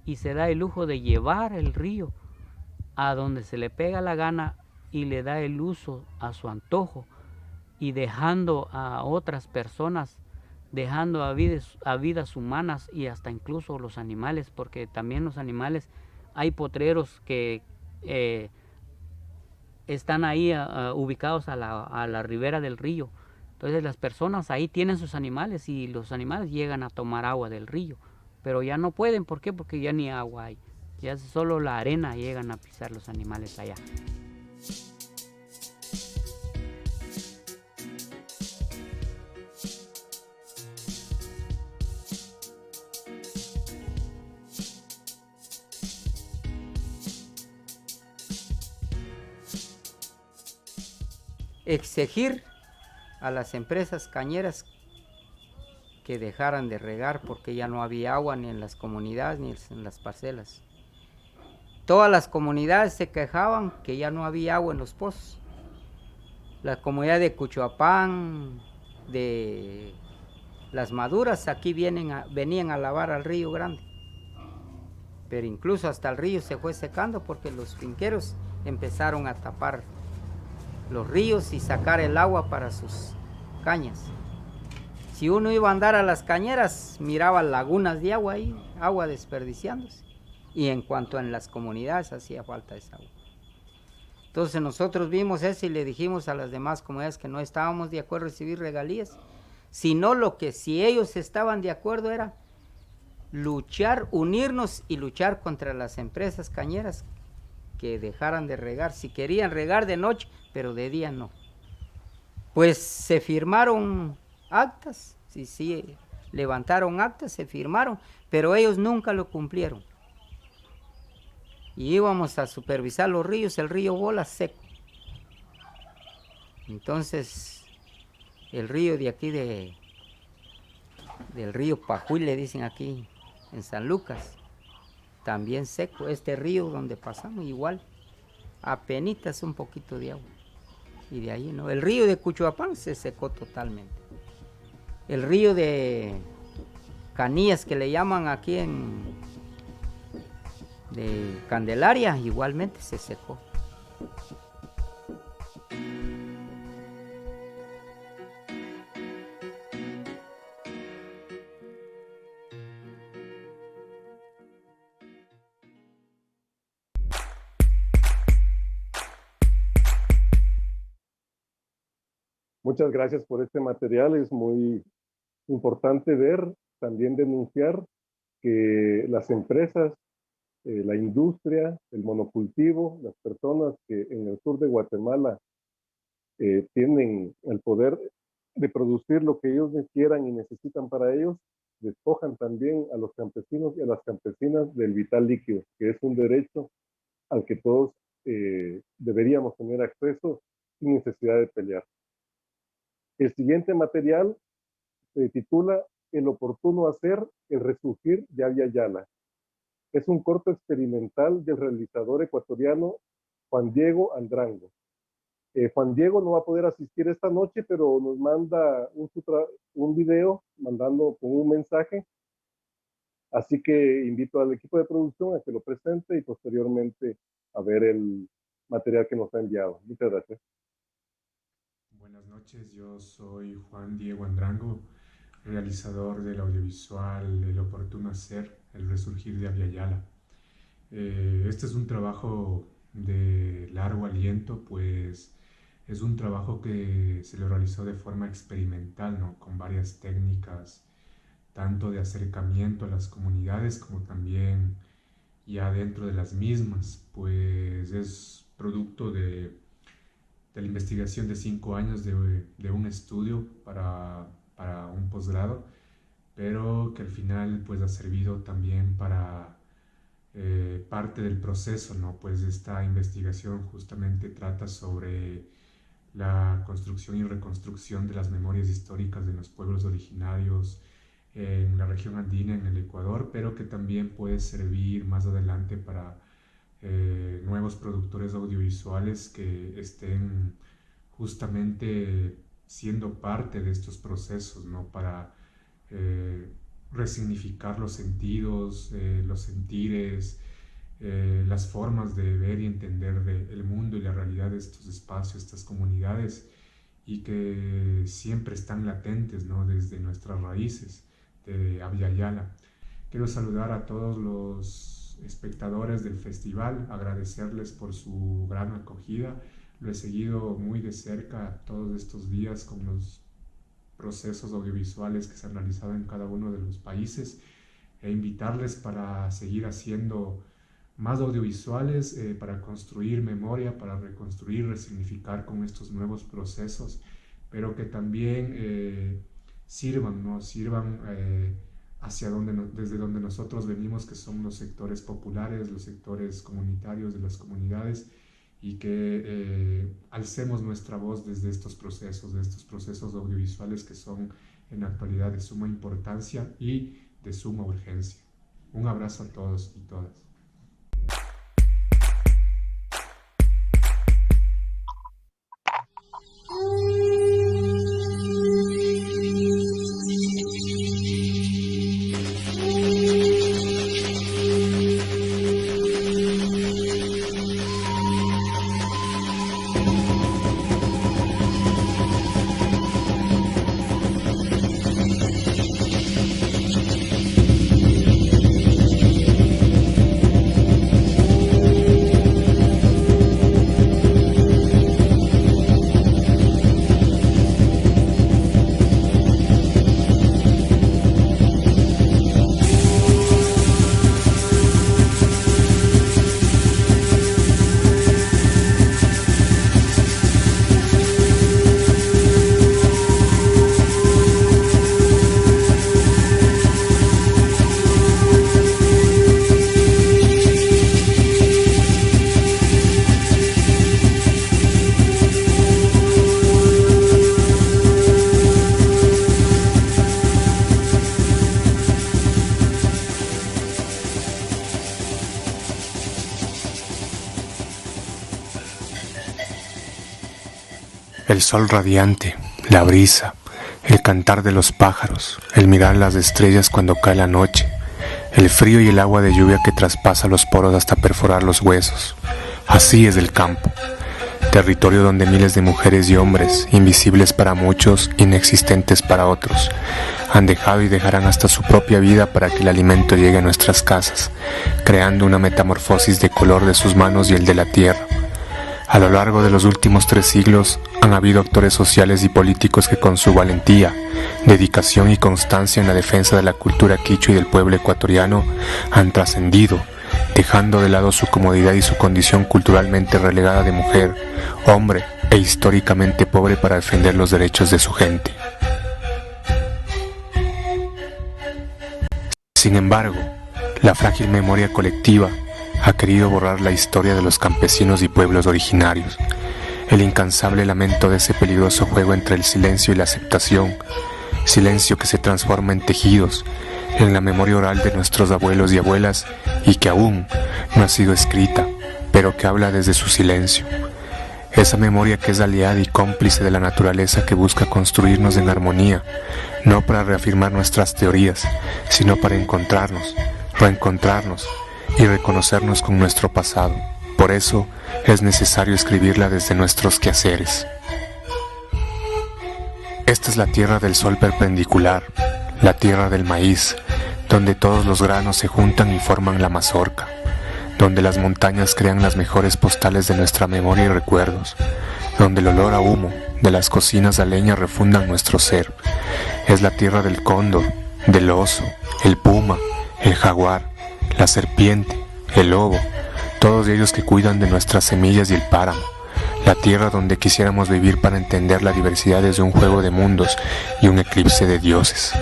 y se da el lujo de llevar el río a donde se le pega la gana y le da el uso a su antojo, y dejando a otras personas, dejando a vidas humanas y hasta incluso los animales, porque también los animales, hay potreros que están ahí ubicados a la ribera del río. Entonces las personas ahí tienen sus animales y los animales llegan a tomar agua del río, pero ya no pueden. ¿Por qué? Porque ya ni agua hay, ya solo la arena llegan a pisar los animales allá. Exigir a las empresas cañeras que dejaran de regar porque ya no había agua ni en las comunidades ni en las parcelas. todas las comunidades se quejaban que ya no había agua en los pozos. La comunidad de Cuchuapán, de Las Maduras, aquí venían a lavar al río Grande. Pero incluso hasta el río se fue secando porque los finqueros empezaron a tapar los ríos y sacar el agua para sus cañas. Si uno iba a andar a las cañeras, miraba lagunas de agua ahí, agua desperdiciándose. Y en cuanto en las comunidades hacía falta esa agua. Entonces nosotros vimos eso y le dijimos a las demás comunidades que no estábamos de acuerdo en recibir regalías, sino si ellos estaban de acuerdo era luchar, unirnos y luchar contra las empresas cañeras que dejaran de regar, si querían regar de noche, pero de día no. Pues se firmaron actas, sí, levantaron actas, se firmaron, pero ellos nunca lo cumplieron. Y íbamos a supervisar los ríos, el río Bola seco. Entonces, el río de aquí del río Pajuy, le dicen aquí en San Lucas, también seco. Este río donde pasamos igual, apenitas un poquito de agua. Y de ahí no. El río de Cuchuapán se secó totalmente. El río de Canillas, que le llaman aquí de Candelaria, igualmente se secó. Muchas gracias por este material. Es muy importante ver, también denunciar que las empresas, la industria, el monocultivo, las personas que en el sur de Guatemala tienen el poder de producir lo que ellos quieran y necesitan para ellos, despojan también a los campesinos y a las campesinas del vital líquido, que es un derecho al que todos deberíamos tener acceso sin necesidad de pelear. El siguiente material se titula El oportuno hacer, el resurgir de Abya Yala. Es un corto experimental del realizador ecuatoriano Juan Diego Andrango. Juan Diego no va a poder asistir esta noche, pero nos manda un video mandando con un mensaje. Así que invito al equipo de producción a que lo presente y posteriormente a ver el material que nos ha enviado. Muchas gracias. Buenas noches, yo soy Juan Diego Andrango, realizador del audiovisual El oportuno hacer, el resurgir de Abya Yala. Este es un trabajo de largo aliento, pues es un trabajo que se lo realizó de forma experimental, ¿no? Con varias técnicas, tanto de acercamiento a las comunidades como también ya dentro de las mismas, pues es producto de la investigación de 5 años de un estudio para un posgrado, pero que al final pues ha servido también para parte del proceso, ¿no? Pues esta investigación justamente trata sobre la construcción y reconstrucción de las memorias históricas de los pueblos originarios en la región andina, en el Ecuador, pero que también puede servir más adelante para nuevos productores audiovisuales que estén justamente siendo parte de estos procesos, ¿no? Para resignificar los sentidos, los sentires, las formas de ver y entender el mundo y la realidad de estos espacios, estas comunidades, y que siempre están latentes, ¿no? Desde nuestras raíces de Abya Yala. Quiero saludar a todos los espectadores del festival, agradecerles por su gran acogida. Lo he seguido muy de cerca todos estos días con los procesos audiovisuales que se han realizado en cada uno de los países, e invitarles para seguir haciendo más audiovisuales, para construir memoria, para reconstruir, resignificar con estos nuevos procesos, pero que también sirvan, ¿no? Sirvan hacia desde donde nosotros venimos, que son los sectores populares, los sectores comunitarios de las comunidades, y que alcemos nuestra voz desde estos procesos audiovisuales que son en la actualidad de suma importancia y de suma urgencia. Un abrazo a todos y todas. El sol radiante, la brisa, el cantar de los pájaros, el mirar las estrellas cuando cae la noche, el frío y el agua de lluvia que traspasa los poros hasta perforar los huesos. Así es el campo, territorio donde miles de mujeres y hombres, invisibles para muchos, inexistentes para otros, han dejado y dejarán hasta su propia vida para que el alimento llegue a nuestras casas, creando una metamorfosis de color de sus manos y el de la tierra. A lo largo de los últimos 3 siglos han habido actores sociales y políticos que con su valentía, dedicación y constancia en la defensa de la cultura quichua y del pueblo ecuatoriano han trascendido, dejando de lado su comodidad y su condición culturalmente relegada de mujer, hombre e históricamente pobre para defender los derechos de su gente. Sin embargo, la frágil memoria colectiva ha querido borrar la historia de los campesinos y pueblos originarios, el incansable lamento de ese peligroso juego entre el silencio y la aceptación, silencio que se transforma en tejidos, en la memoria oral de nuestros abuelos y abuelas y que aún no ha sido escrita, pero que habla desde su silencio. Esa memoria que es aliada y cómplice de la naturaleza que busca construirnos en armonía, no para reafirmar nuestras teorías, sino para encontrarnos, reencontrarnos y reconocernos con nuestro pasado. Por eso es necesario escribirla desde nuestros quehaceres. Esta es la tierra del sol perpendicular, la tierra del maíz, donde todos los granos se juntan y forman la mazorca, donde las montañas crean las mejores postales de nuestra memoria y recuerdos, donde el olor a humo de las cocinas a leña refundan nuestro ser. Es la tierra del cóndor, del oso, el puma, el jaguar, la serpiente, el lobo, todos ellos que cuidan de nuestras semillas y el páramo, la tierra donde quisiéramos vivir para entender la diversidad desde un juego de mundos y un eclipse de dioses.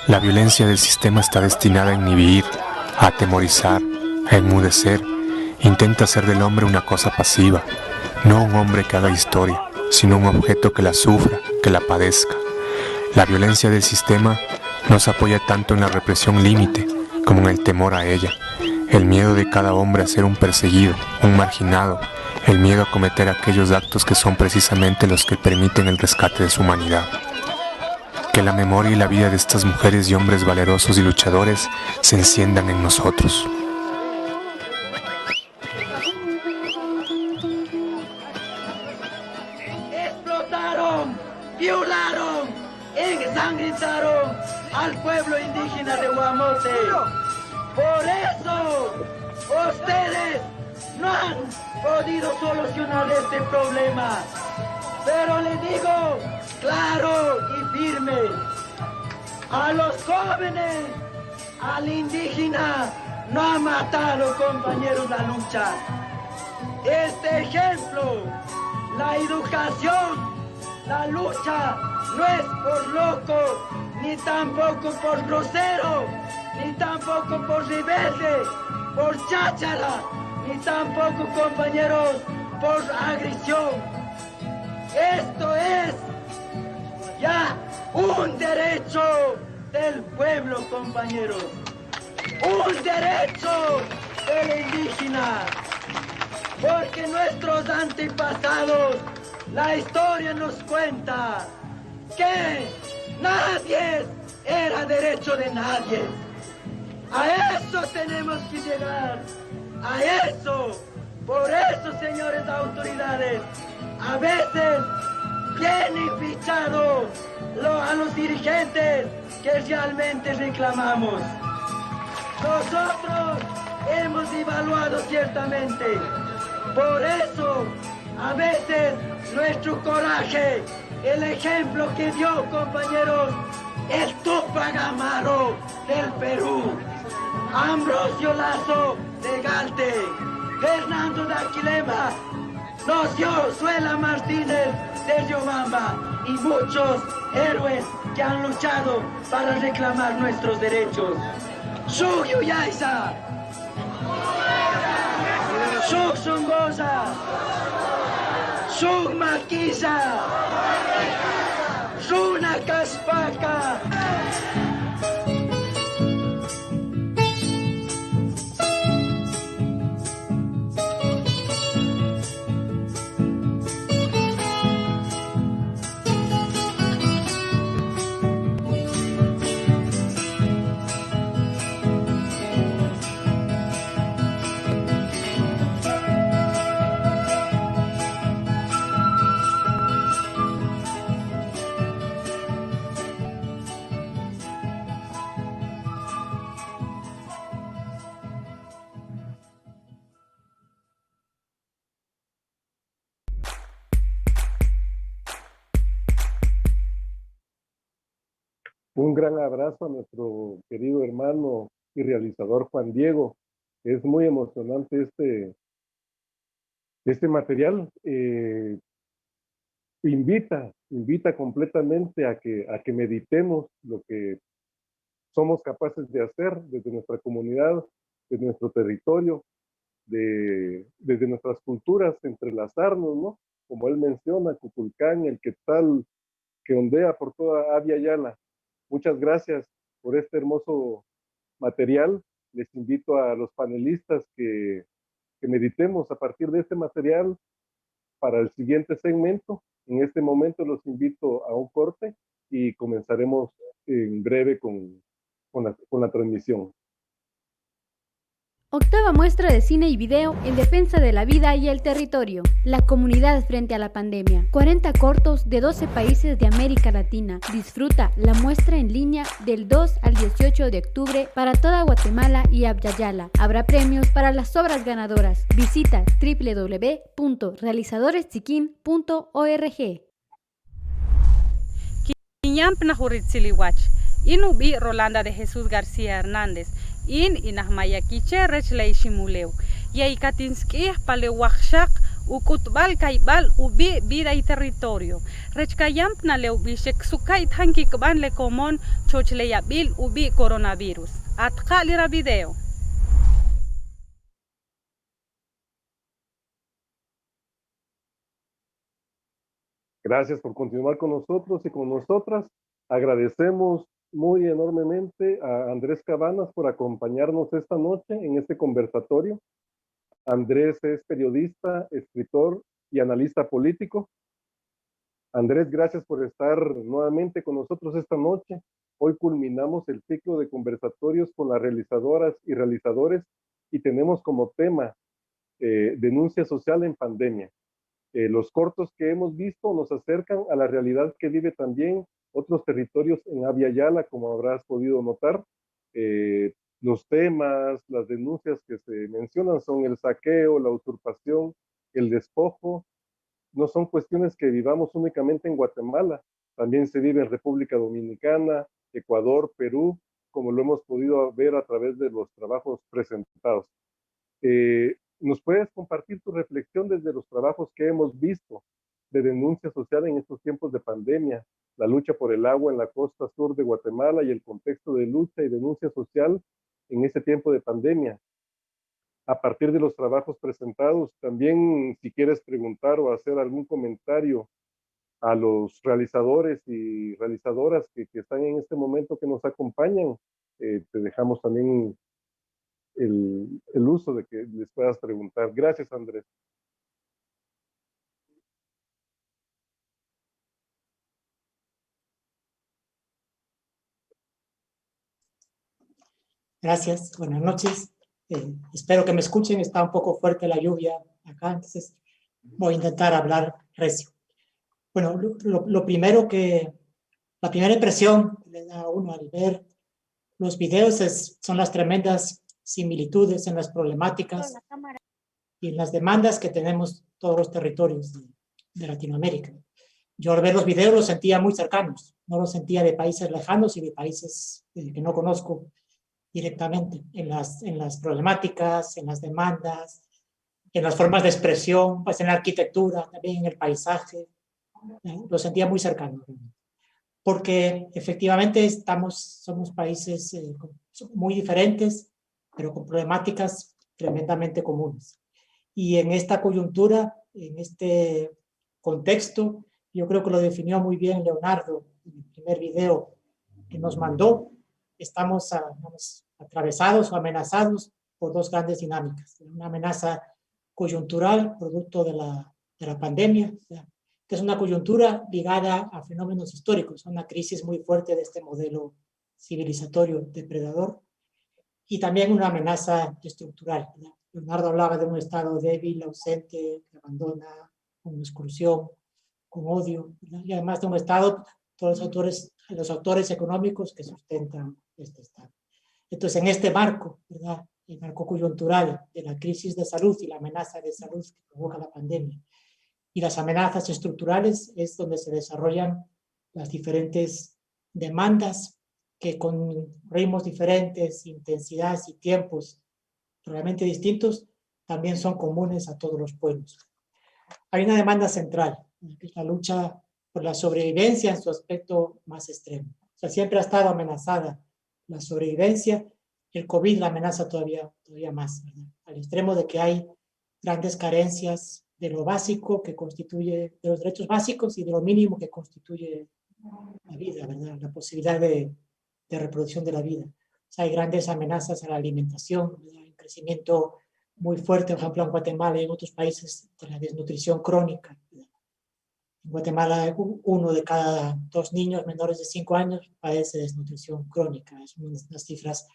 La violencia del sistema está destinada a inhibir, a atemorizar, a enmudecer. Intenta hacer del hombre una cosa pasiva, no un hombre que haga historia, sino un objeto que la sufra, que la padezca. La violencia del sistema no se apoya tanto en la represión límite como en el temor a ella, el miedo de cada hombre a ser un perseguido, un marginado, el miedo a cometer aquellos actos que son precisamente los que permiten el rescate de su humanidad. Que la memoria y la vida de estas mujeres y hombres valerosos y luchadores se enciendan en nosotros. Explotaron, violaron, ensangrentaron al pueblo indígena de Guamote. Por eso, ustedes no han podido solucionar este problema. Pero les digo claro y firme, a los jóvenes, al indígena, no ha matado, compañeros, la lucha. Este ejemplo, la educación, la lucha, no es por loco, ni tampoco por grosero, ni tampoco por rebelde, por cháchara, ni tampoco, compañeros, por agresión. Esto es ya un derecho del pueblo, compañeros. Un derecho del indígena. Porque nuestros antepasados, la historia nos cuenta que nadie era derecho de nadie. A eso tenemos que llegar. A eso. Por eso, señores autoridades, a veces vienen fichados a los dirigentes que realmente reclamamos. Nosotros hemos evaluado ciertamente. Por eso, a veces nuestro coraje, el ejemplo que dio, compañeros, el Túpac Amaru del Perú, Ambrosio Lazo de Galte, Fernando de Aquilema, nos dio Suela Martínez de Riobamba y muchos héroes que han luchado para reclamar nuestros derechos. Shuk Yuyaysa, Shuk Songosa, Shuk Maquisa, Runa Caspaca. Un gran abrazo a nuestro querido hermano y realizador Juan Diego. Es muy emocionante este material. Invita completamente a que meditemos lo que somos capaces de hacer desde nuestra comunidad, desde nuestro territorio, desde nuestras culturas, entrelazarnos, ¿no? Como él menciona, Cuculcán, el Quetzal, que ondea por toda Abya Yala. Muchas gracias por este hermoso material. Les invito a los panelistas que meditemos a partir de este material para el siguiente segmento. En este momento los invito a un corte y comenzaremos en breve con la transmisión. Octava muestra de cine y video en defensa de la vida y el territorio. La comunidad frente a la pandemia. 40 cortos de 12 países de América Latina. Disfruta la muestra en línea del 2 al 18 de octubre para toda Guatemala y Abya Yala. Habrá premios para las obras ganadoras. Visita www.realizadoreschiquin.org. Quiñampna Juritziliwach. Inubi Rolanda de Jesús García Hernández. Inahmaya Quiche Shimuleu. Yaikatinski Palewachak, Ukutbal Kaibal, Ubi, Vida y Territorio. Rechkayampna Leu Bishek Hankikban Le Comón, Chochleyabil, Ubi Coronavirus. Atkalira video. Gracias por continuar con nosotros y con nosotras. Agradecemos muy enormemente a Andrés Cabanas por acompañarnos esta noche en este conversatorio. Andrés es periodista, escritor y analista político. Andrés, gracias por estar nuevamente con nosotros esta noche. Hoy culminamos el ciclo de conversatorios con las realizadoras y realizadores y tenemos como tema denuncia social en pandemia. Los cortos que hemos visto nos acercan a la realidad que vive también otros territorios en Abya Yala, como habrás podido notar. Los temas, las denuncias que se mencionan son el saqueo, la usurpación, el despojo. No son cuestiones que vivamos únicamente en Guatemala, también se vive en República Dominicana, Ecuador, Perú, como lo hemos podido ver a través de los trabajos presentados. ¿Nos puedes compartir tu reflexión desde los trabajos que hemos visto de denuncia social en estos tiempos de pandemia? La lucha por el agua en la costa sur de Guatemala y el contexto de lucha y denuncia social en este tiempo de pandemia. A partir de los trabajos presentados, también si quieres preguntar o hacer algún comentario a los realizadores y realizadoras que están en este momento que nos acompañan, te dejamos también el uso de que les puedas preguntar. Gracias, Andrés. Gracias, buenas noches. Espero que me escuchen, está un poco fuerte la lluvia acá, entonces voy a intentar hablar recio. Bueno, la primera impresión que le da a uno al ver los videos son las tremendas similitudes en las problemáticas y en las demandas que tenemos todos los territorios de Latinoamérica. Yo al ver los videos los sentía muy cercanos, no los sentía de países lejanos y de países que no conozco directamente, en las problemáticas, en las demandas, en las formas de expresión, pues en la arquitectura, también en el paisaje. Lo sentía muy cercano, porque efectivamente somos países muy diferentes, pero con problemáticas tremendamente comunes. Y en esta coyuntura, en este contexto, yo creo que lo definió muy bien Leonardo en el primer video que nos mandó. Estamos atravesados o amenazados por dos grandes dinámicas. Una amenaza coyuntural, producto de la pandemia, que es una coyuntura ligada a fenómenos históricos, una crisis muy fuerte de este modelo civilizatorio depredador, y también una amenaza estructural. Leonardo hablaba de un Estado débil, ausente, que abandona, con exclusión, con odio, y además de un Estado, todos los autores económicos que sustentan este Estado. Entonces, en este marco, ¿verdad?, el marco coyuntural de la crisis de salud y la amenaza de salud que provoca la pandemia, y las amenazas estructurales, es donde se desarrollan las diferentes demandas que con ritmos diferentes, intensidades y tiempos realmente distintos, también son comunes a todos los pueblos. Hay una demanda central, que es la lucha por la sobrevivencia en su aspecto más extremo. O sea, siempre ha estado amenazada la sobrevivencia, el COVID la amenaza todavía más, ¿verdad? Al extremo de que hay grandes carencias de lo básico que constituye, de los derechos básicos y de lo mínimo que constituye la vida, ¿verdad? La posibilidad de reproducción de la vida. O sea, hay grandes amenazas a la alimentación, ¿verdad? Hay un crecimiento muy fuerte, por ejemplo, en Guatemala y en otros países, de la desnutrición crónica, ¿verdad? En Guatemala, 1 de cada 2 niños menores de 5 años padece desnutrición crónica. Son unas cifras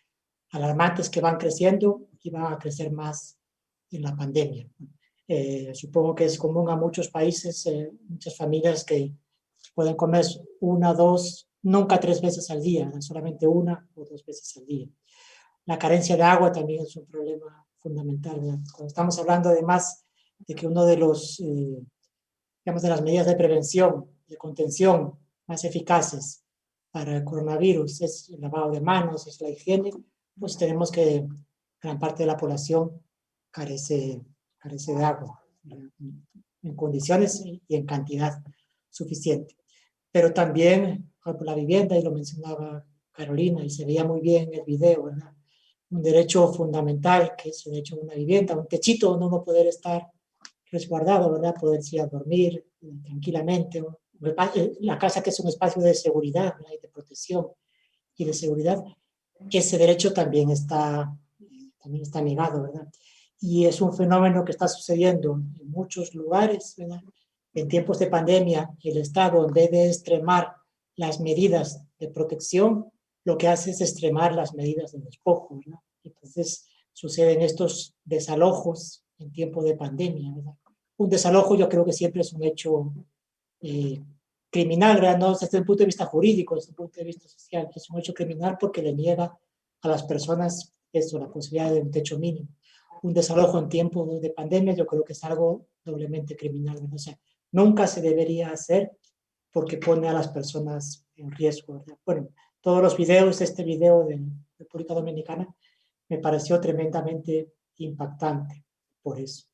alarmantes que van creciendo y van a crecer más en la pandemia. Supongo que es común a muchos países, muchas familias que pueden comer 1, 2, nunca 3 veces al día, solamente 1 o 2 veces al día. La carencia de agua también es un problema fundamental, ¿verdad? Cuando estamos hablando además de que uno de los, digamos, de las medidas de prevención, de contención más eficaces para el coronavirus es el lavado de manos, es la higiene, pues tenemos que gran parte de la población carece de agua, ¿verdad? En condiciones y en cantidad suficiente. Pero también, por ejemplo, la vivienda, y lo mencionaba Carolina, y se veía muy bien en el video, ¿verdad? Un derecho fundamental, que es el derecho a una vivienda, un techito donde uno poder estar resguardado, ¿verdad? Poder ir a dormir tranquilamente. La casa, que es un espacio de seguridad, ¿verdad? Y de protección y de seguridad, ese derecho también está negado, ¿verdad? Y es un fenómeno que está sucediendo en muchos lugares, ¿verdad? En tiempos de pandemia, el Estado, en vez de extremar las medidas de protección, lo que hace es extremar las medidas de despojo, ¿verdad? Entonces suceden estos desalojos en tiempo de pandemia, ¿verdad? Un desalojo yo creo que siempre es un hecho criminal, ¿verdad? No desde el punto de vista jurídico, desde el punto de vista social, es un hecho criminal porque le niega a las personas eso, la posibilidad de un techo mínimo. Un desalojo en tiempo de pandemia yo creo que es algo doblemente criminal, ¿verdad? O sea, nunca se debería hacer porque pone a las personas en riesgo, ¿verdad? Bueno, todos los videos, este video de República Dominicana me pareció tremendamente impactante por eso.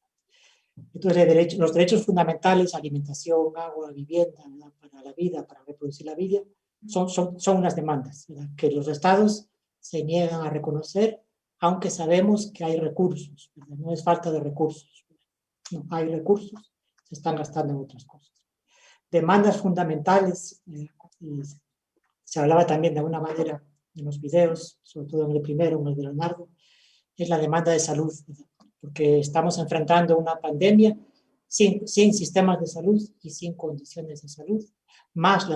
Entonces, los derechos fundamentales, alimentación, agua, vivienda, ¿verdad? Para la vida, para reproducir la vida, son unas demandas, ¿verdad? Que los estados se niegan a reconocer, aunque sabemos que hay recursos, ¿verdad? No es falta de recursos, ¿verdad? No hay recursos, se están gastando en otras cosas. Demandas fundamentales, y se hablaba también de alguna manera en los videos, sobre todo en el primero, en el de Leonardo, es la demanda de salud, ¿verdad? Porque estamos enfrentando una pandemia sin sistemas de salud y sin condiciones de salud, más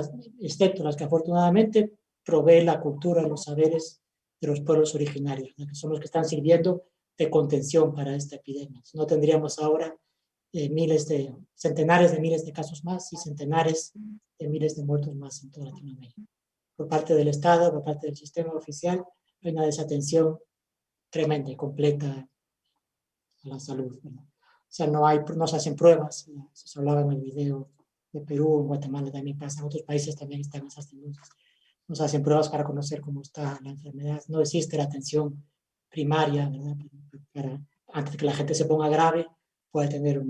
excepto las que afortunadamente provee la cultura y los saberes de los pueblos originarios, ¿no? Que son los que están sirviendo de contención para esta epidemia. Si no, tendríamos ahora centenares de miles de casos más y centenares de miles de muertos más en toda Latinoamérica. Por parte del Estado, por parte del sistema oficial, hay una desatención tremenda y completa a la salud, ¿verdad? O sea, no se hacen pruebas, ¿verdad? Se hablaba en el video de Perú, en Guatemala también pasa, en otros países también están esas tendencias. No se hacen pruebas para conocer cómo está la enfermedad, no existe la atención primaria, ¿verdad? Antes de que la gente se ponga grave, puede tener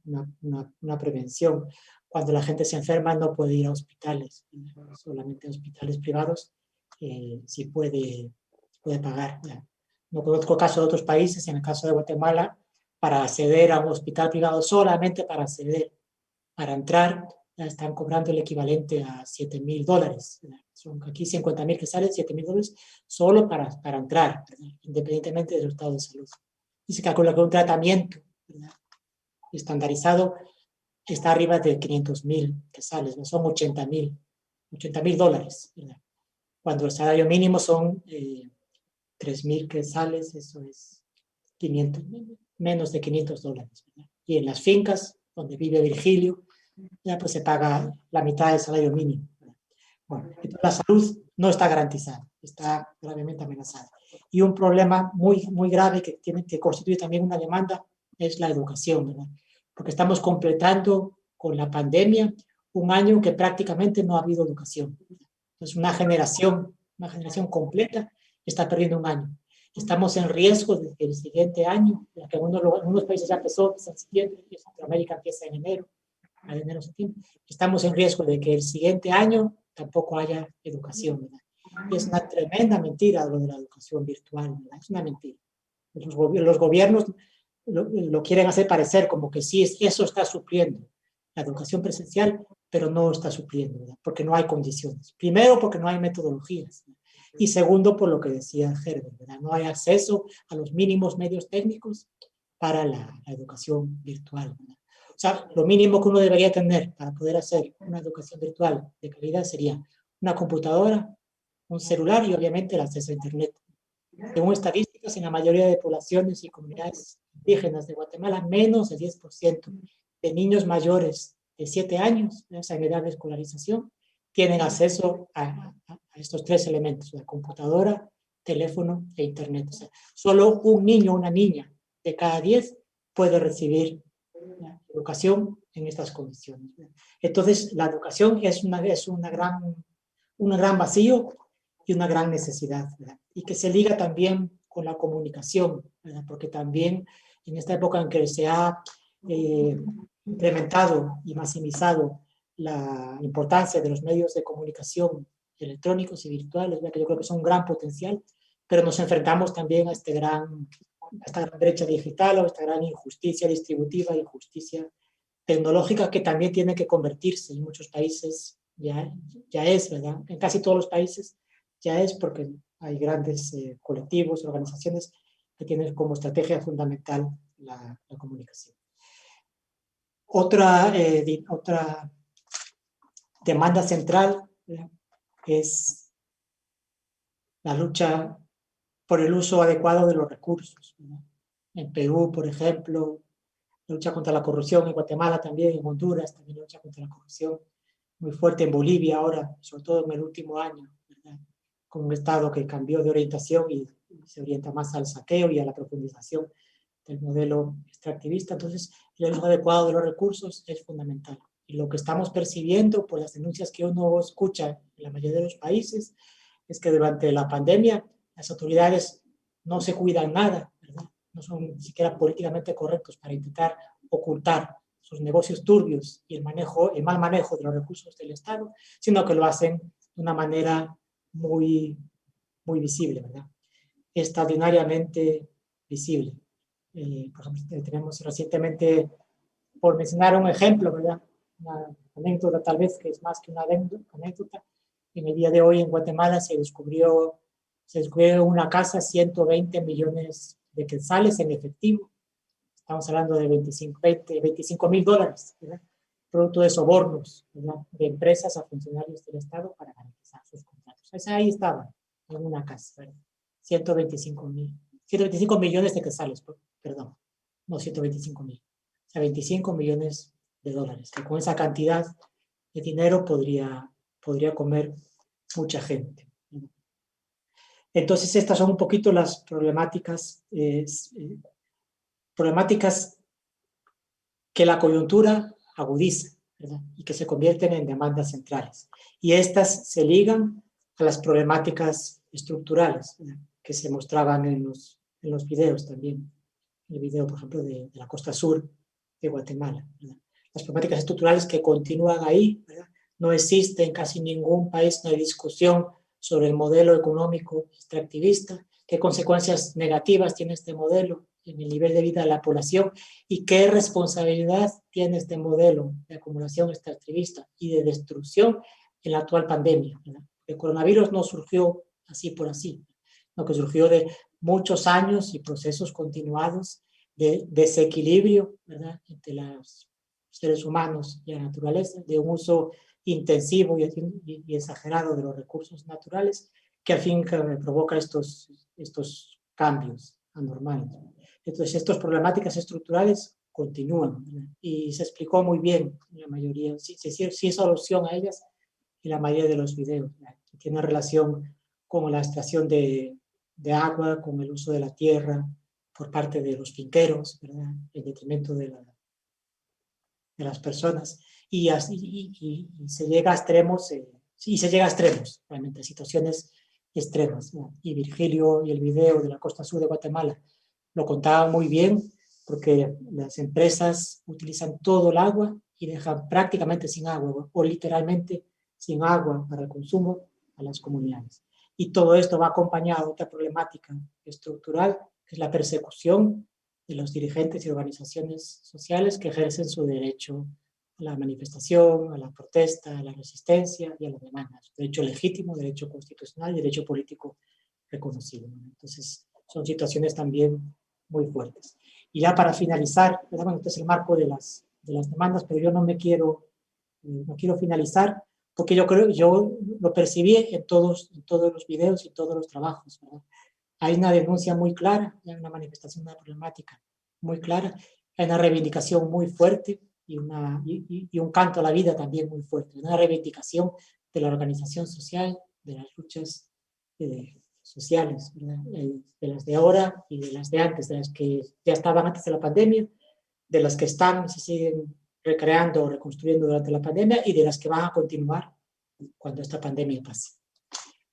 una prevención. Cuando la gente se enferma no puede ir a hospitales, ¿verdad? Solamente a hospitales privados sí puede pagar, ¿verdad? No conozco casos de otros países, en el caso de Guatemala, para acceder a un hospital privado, solamente para acceder, para entrar, ya están cobrando el equivalente a $7,000. Son aquí 50,000 que salen, $7,000 solo para entrar, ¿verdad? Independientemente del estado de salud. Y se calcula que un tratamiento, ¿verdad?, estandarizado está arriba de 500,000 quetzales, ¿no? Son $80,000, ¿verdad? Cuando el salario mínimo son 3,000 quetzales, eso es menos de $500, ¿verdad? Y en las fincas donde vive Virgilio, ya pues se paga la mitad del salario mínimo, ¿verdad? Bueno, entonces la salud no está garantizada, está gravemente amenazada. Y un problema muy, muy grave que constituye también una demanda es la educación, ¿verdad? Porque estamos completando con la pandemia un año que prácticamente no ha habido educación. Entonces una generación una generación completa está perdiendo un año. Estamos en riesgo de que el siguiente año, ya que en algunos países ya empezó, en septiembre, y en Centroamérica empieza en enero, a enero, septiembre, estamos en riesgo de que el siguiente año tampoco haya educación, ¿verdad? Y es una tremenda mentira lo de la educación virtual, ¿verdad? Es una mentira. Los gobiernos lo quieren hacer parecer como que sí, eso está supliendo la educación presencial, pero no está supliendo, ¿verdad? Porque no hay condiciones. Primero, porque no hay metodologías, ¿verdad? Y segundo, por lo que decía Herbert, ¿verdad? No hay acceso a los mínimos medios técnicos para la educación virtual, ¿verdad? O sea, lo mínimo que uno debería tener para poder hacer una educación virtual de calidad sería una computadora, un celular y obviamente el acceso a Internet. Según estadísticas, en la mayoría de poblaciones y comunidades indígenas de Guatemala, menos del 10% de niños mayores de 7 años, esa edad de escolarización, tienen acceso a estos 3 elementos, la computadora, teléfono e Internet. O sea, solo un niño o una niña de cada 10 puede recibir la educación en estas condiciones. Entonces, la educación es un gran vacío y una gran necesidad, ¿verdad? Y que se liga también con la comunicación, ¿verdad? Porque también en esta época en que se ha implementado y maximizado la importancia de los medios de comunicación electrónicos y virtuales, ¿verdad? Que yo creo que son un gran potencial, pero nos enfrentamos también a esta gran brecha digital o esta gran injusticia distributiva, injusticia tecnológica que también tiene que convertirse en muchos países, ya es, ¿verdad? En casi todos los países ya es, porque hay grandes colectivos, organizaciones que tienen como estrategia fundamental la comunicación. Otra demanda central, ¿verdad? Es la lucha por el uso adecuado de los recursos, ¿verdad? En Perú, por ejemplo, la lucha contra la corrupción, en Guatemala también, en Honduras también la lucha contra la corrupción, muy fuerte en Bolivia ahora, sobre todo en el último año, ¿verdad? Con un Estado que cambió de orientación y se orienta más al saqueo y a la profundización del modelo extractivista. Entonces, el uso adecuado de los recursos es fundamental. Y lo que estamos percibiendo por las denuncias que uno escucha en la mayoría de los países es que durante la pandemia las autoridades no se cuidan nada, ¿verdad? No son ni siquiera políticamente correctos para intentar ocultar sus negocios turbios y el mal manejo de los recursos del Estado, sino que lo hacen de una manera muy, muy visible, ¿verdad? Extraordinariamente visible. Por ejemplo, tenemos recientemente, por mencionar un ejemplo, ¿verdad? Una anécdota tal vez que es más que una anécdota, en el día de hoy en Guatemala se descubrió en una casa 120 millones de quetzales en efectivo. Estamos hablando de $25,000, ¿verdad? Producto de sobornos, ¿verdad? De empresas a funcionarios del Estado para garantizar sus contratos. O sea, ahí estaba, en una casa, ¿verdad? 125 millones de quetzales, perdón, no 125,000. O sea, 25 millones de dólares, que con esa cantidad de dinero podría comer mucha gente. Entonces, estas son un poquito las problemáticas que la coyuntura agudiza, ¿verdad? Y que se convierten en demandas centrales. Y estas se ligan a las problemáticas estructurales, ¿verdad? Que se mostraban en los videos también. El video, por ejemplo, de la costa sur de Guatemala, ¿verdad? Las problemáticas estructurales que continúan ahí, ¿verdad? No existe en casi ningún país, no hay discusión sobre el modelo económico extractivista, qué consecuencias negativas tiene este modelo en el nivel de vida de la población y qué responsabilidad tiene este modelo de acumulación extractivista y de destrucción en la actual pandemia, ¿verdad? El coronavirus no surgió así por así, sino que surgió de muchos años y procesos continuados de desequilibrio, ¿verdad? Entre los seres humanos y la naturaleza, de un uso intensivo y exagerado de los recursos naturales, que al fin provoca estos cambios anormales. Entonces, estas problemáticas estructurales continúan, ¿verdad? Y se explicó muy bien en la mayoría, sí hay solución a ellas en la mayoría de los videos, ¿verdad? Tiene relación con la extracción de agua, con el uso de la tierra por parte de los finqueros, ¿verdad? En detrimento de las personas. Y se llega a extremos, realmente, situaciones extremas, ¿no? Y Virgilio y el video de la costa sur de Guatemala lo contaba muy bien, porque las empresas utilizan todo el agua y dejan prácticamente sin agua o literalmente sin agua para el consumo a las comunidades. Y todo esto va acompañado de otra problemática estructural, que es la persecución de los dirigentes y organizaciones sociales que ejercen su derecho a la manifestación, a la protesta, a la resistencia y a las demandas. Derecho legítimo, derecho constitucional y derecho político reconocido, ¿no? Entonces, son situaciones también muy fuertes. Y ya para finalizar, bueno, este es el marco de las demandas, pero yo no quiero finalizar, porque yo lo percibí en todos los videos y todos los trabajos, ¿verdad? Hay una denuncia muy clara, hay una manifestación, una problemática muy clara, hay una reivindicación muy fuerte y un canto a la vida también muy fuerte, una reivindicación de la organización social, de las luchas sociales, ¿verdad? De las de ahora y de las de antes, de las que ya estaban antes de la pandemia, de las que están, se siguen recreando o reconstruyendo durante la pandemia y de las que van a continuar cuando esta pandemia pase.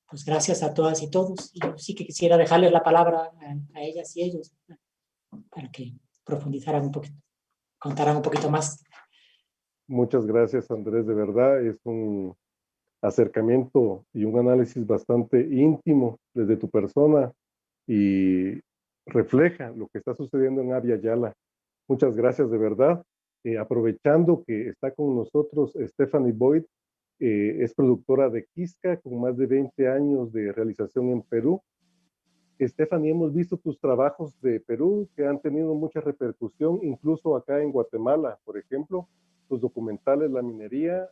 Pues gracias a todas y todos. Y yo sí que quisiera dejarles la palabra a ellas y ellos para que profundizaran un poquito, contaran un poquito más. Muchas gracias, Andrés. De verdad, es un acercamiento y un análisis bastante íntimo desde tu persona y refleja lo que está sucediendo en Abya Yala. Muchas gracias, de verdad. Aprovechando que está con nosotros Stephanie Boyd, es productora de Quisca con más de 20 años de realización en Perú. Stephanie, hemos visto tus trabajos de Perú que han tenido mucha repercusión, incluso acá en Guatemala, por ejemplo, tus documentales La Minería,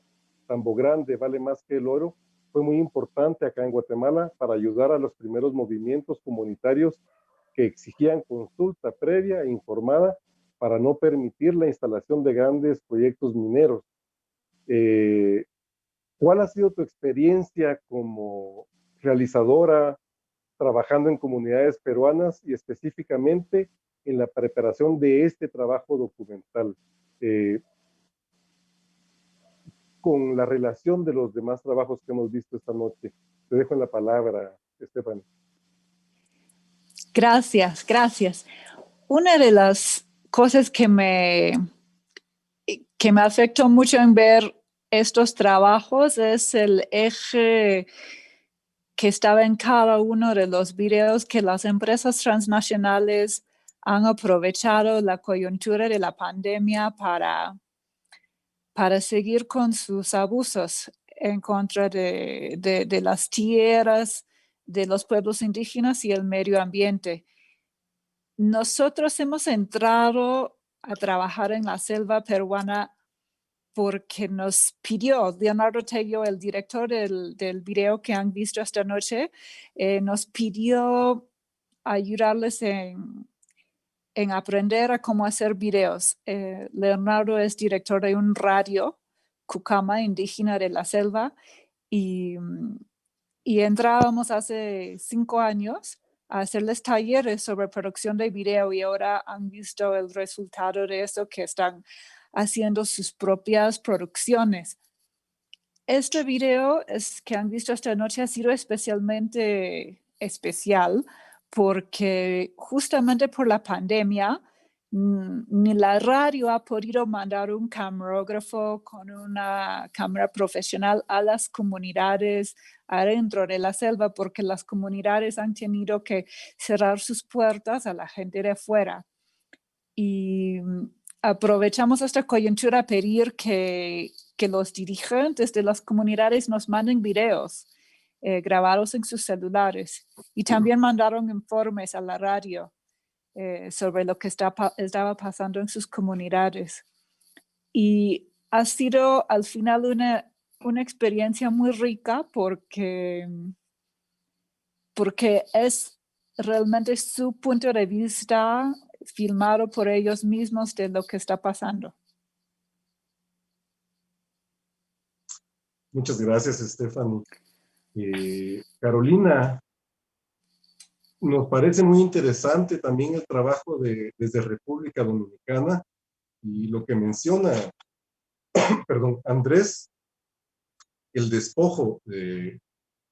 Tambo Grande vale más que el oro, fue muy importante acá en Guatemala para ayudar a los primeros movimientos comunitarios que exigían consulta previa e informada para no permitir la instalación de grandes proyectos mineros. ¿Cuál ha sido tu experiencia como realizadora, trabajando en comunidades peruanas y específicamente en la preparación de este trabajo documental? Con la relación de los demás trabajos que hemos visto esta noche. Te dejo en la palabra, Stephanie. Gracias, gracias. Una de las cosas que me afectó mucho en ver estos trabajos es el eje que estaba en cada uno de los videos, que las empresas transnacionales han aprovechado la coyuntura de la pandemia para seguir con sus abusos en contra de las tierras, de los pueblos indígenas y el medio ambiente. Nosotros hemos entrado a trabajar en la selva peruana porque nos pidió Leonardo Tello, el director del video que han visto esta noche, nos pidió ayudarles en aprender a cómo hacer videos. Leonardo es director de un radio, Cucama, indígena de la selva, y entrábamos hace 5 años a hacerles talleres sobre producción de video y ahora han visto el resultado de eso, que están haciendo sus propias producciones. Este video que han visto esta noche ha sido especialmente especial porque justamente por la pandemia ni la radio ha podido mandar un camarógrafo con una cámara profesional a las comunidades adentro de la selva, porque las comunidades han tenido que cerrar sus puertas a la gente de afuera. Y aprovechamos esta coyuntura a pedir que los dirigentes de las comunidades nos manden videos grabados en sus celulares, y también mandaron informes a la radio sobre lo que estaba pasando en sus comunidades. Y ha sido al final una experiencia muy rica porque es realmente su punto de vista filmado por ellos mismos de lo que está pasando. Muchas gracias, Stephanie. Carolina, nos parece muy interesante también el trabajo desde República Dominicana y lo que menciona Andrés, el despojo